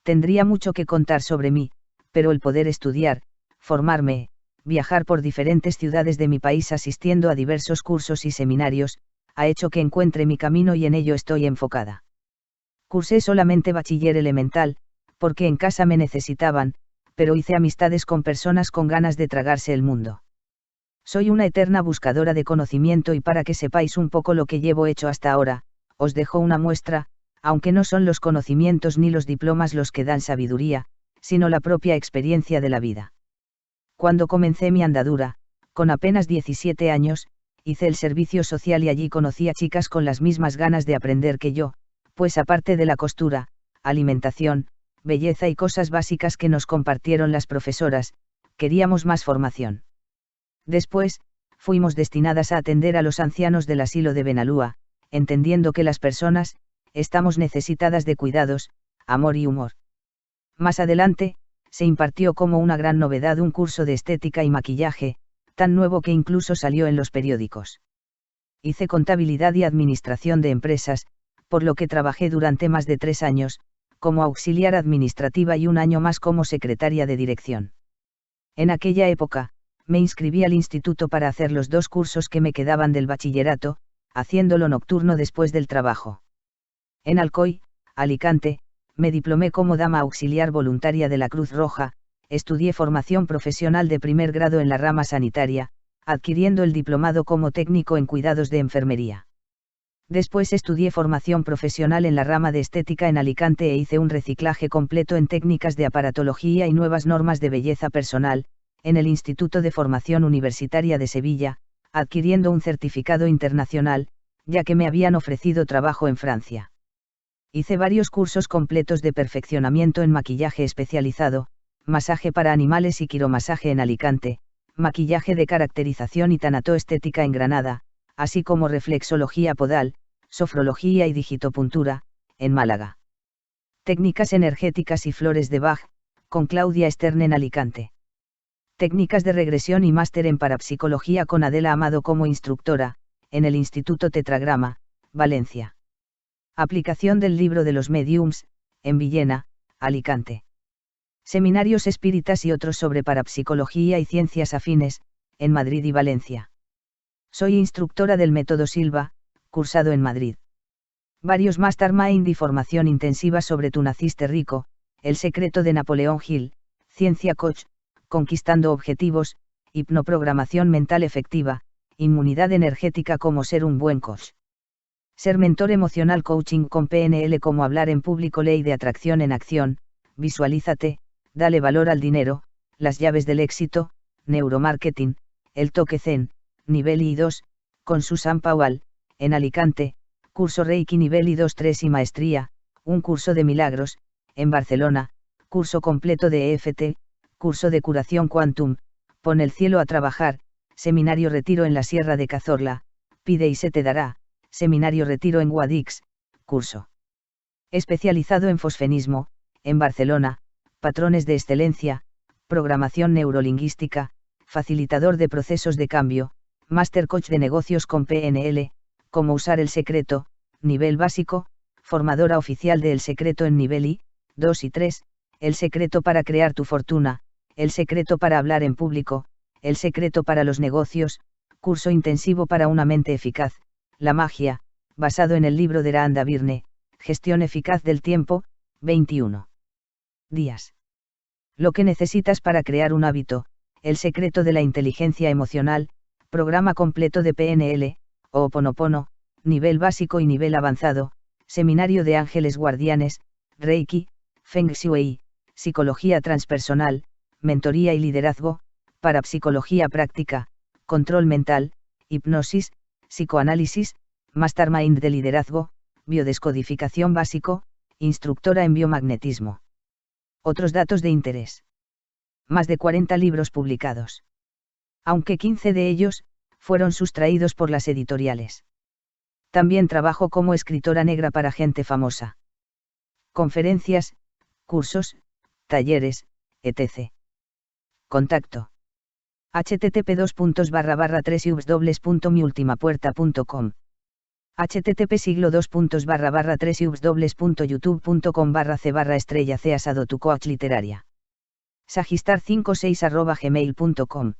Tendría mucho que contar sobre mí, pero el poder estudiar, formarme, viajar por diferentes ciudades de mi país asistiendo a diversos cursos y seminarios, ha hecho que encuentre mi camino y en ello estoy enfocada. Cursé solamente bachiller elemental, porque en casa me necesitaban, pero hice amistades con personas con ganas de tragarse el mundo. Soy una eterna buscadora de conocimiento y para que sepáis un poco lo que llevo hecho hasta ahora, os dejo una muestra, aunque no son los conocimientos ni los diplomas los que dan sabiduría, sino la propia experiencia de la vida. Cuando comencé mi andadura, con apenas 17 años, hice el servicio social y allí conocí a chicas con las mismas ganas de aprender que yo, pues aparte de la costura, alimentación, belleza y cosas básicas que nos compartieron las profesoras, queríamos más formación. Después, fuimos destinadas a atender a los ancianos del asilo de Benalúa, entendiendo que las personas, estamos necesitadas de cuidados, amor y humor. Más adelante, se impartió como una gran novedad un curso de estética y maquillaje, tan nuevo que incluso salió en los periódicos. Hice contabilidad y administración de empresas, por lo que trabajé durante más de 3 años, como auxiliar administrativa y un año más como secretaria de dirección. En aquella época, me inscribí al instituto para hacer los 2 cursos que me quedaban del bachillerato, haciéndolo nocturno después del trabajo. En Alcoy, Alicante, me diplomé como dama auxiliar voluntaria de la Cruz Roja, estudié formación profesional de primer grado en la rama sanitaria, adquiriendo el diplomado como técnico en cuidados de enfermería. Después estudié formación profesional en la rama de estética en Alicante e hice un reciclaje completo en técnicas de aparatología y nuevas normas de belleza personal, en el Instituto de Formación Universitaria de Sevilla, adquiriendo un certificado internacional, ya que me habían ofrecido trabajo en Francia. Hice varios cursos completos de perfeccionamiento en maquillaje especializado, masaje para animales y quiromasaje en Alicante, maquillaje de caracterización y tanatoestética en Granada, así como reflexología podal, sofrología y digitopuntura, en Málaga. Técnicas energéticas y flores de Bach, con Claudia Stern en Alicante. Técnicas de regresión y máster en parapsicología con Adela Amado como instructora, en el Instituto Tetragrama, Valencia. Aplicación del libro de los mediums, en Villena, Alicante. Seminarios espíritas y otros sobre parapsicología y ciencias afines, en Madrid y Valencia. Soy instructora del método Silva, cursado en Madrid. Varios mastermind y formación intensiva sobre Tú naciste rico, El secreto de Napoleón Hill, Ciencia Coach, Conquistando objetivos, Hipnoprogramación mental efectiva, Inmunidad energética como ser un buen coach. Ser mentor emocional coaching con PNL como hablar en público ley de atracción en acción, visualízate, dale valor al dinero, las llaves del éxito, neuromarketing, el toque zen, nivel I2, con Susan Powell, en Alicante, curso Reiki nivel I2-3 y maestría, un curso de milagros, en Barcelona, curso completo de EFT, curso de curación Quantum, pon el cielo a trabajar, seminario retiro en la Sierra de Cazorla, pide y se te dará, seminario retiro en Guadix, curso especializado en fosfenismo, en Barcelona, patrones de excelencia, programación neurolingüística, facilitador de procesos de cambio, Master Coach de negocios con PNL, cómo usar El Secreto, nivel básico, formadora oficial de El Secreto en nivel I2 y 3, El Secreto para crear tu fortuna, El Secreto para hablar en público, El Secreto para los negocios, curso intensivo para una mente eficaz, La magia, basado en el libro de Rhonda Byrne, Gestión eficaz del tiempo, 21 días. Lo que necesitas para crear un hábito, El secreto de la inteligencia emocional, programa completo de PNL, Ho'oponopono, nivel básico y nivel avanzado, seminario de ángeles guardianes, Reiki, Feng Shui, psicología transpersonal, mentoría y liderazgo, parapsicología práctica, control mental, hipnosis, psicoanálisis, mastermind de liderazgo, biodescodificación básico, instructora en biomagnetismo. Otros datos de interés. Más de 40 libros publicados. Aunque 15 de ellos fueron sustraídos por las editoriales. También trabajo como escritora negra para gente famosa. Conferencias, cursos, talleres, etc. Contacto. http://3ubs.miultimapuerta.com http://3ubs.youtube.com/c/estrella C asado tu coach literaria. sagistar56@gmail.com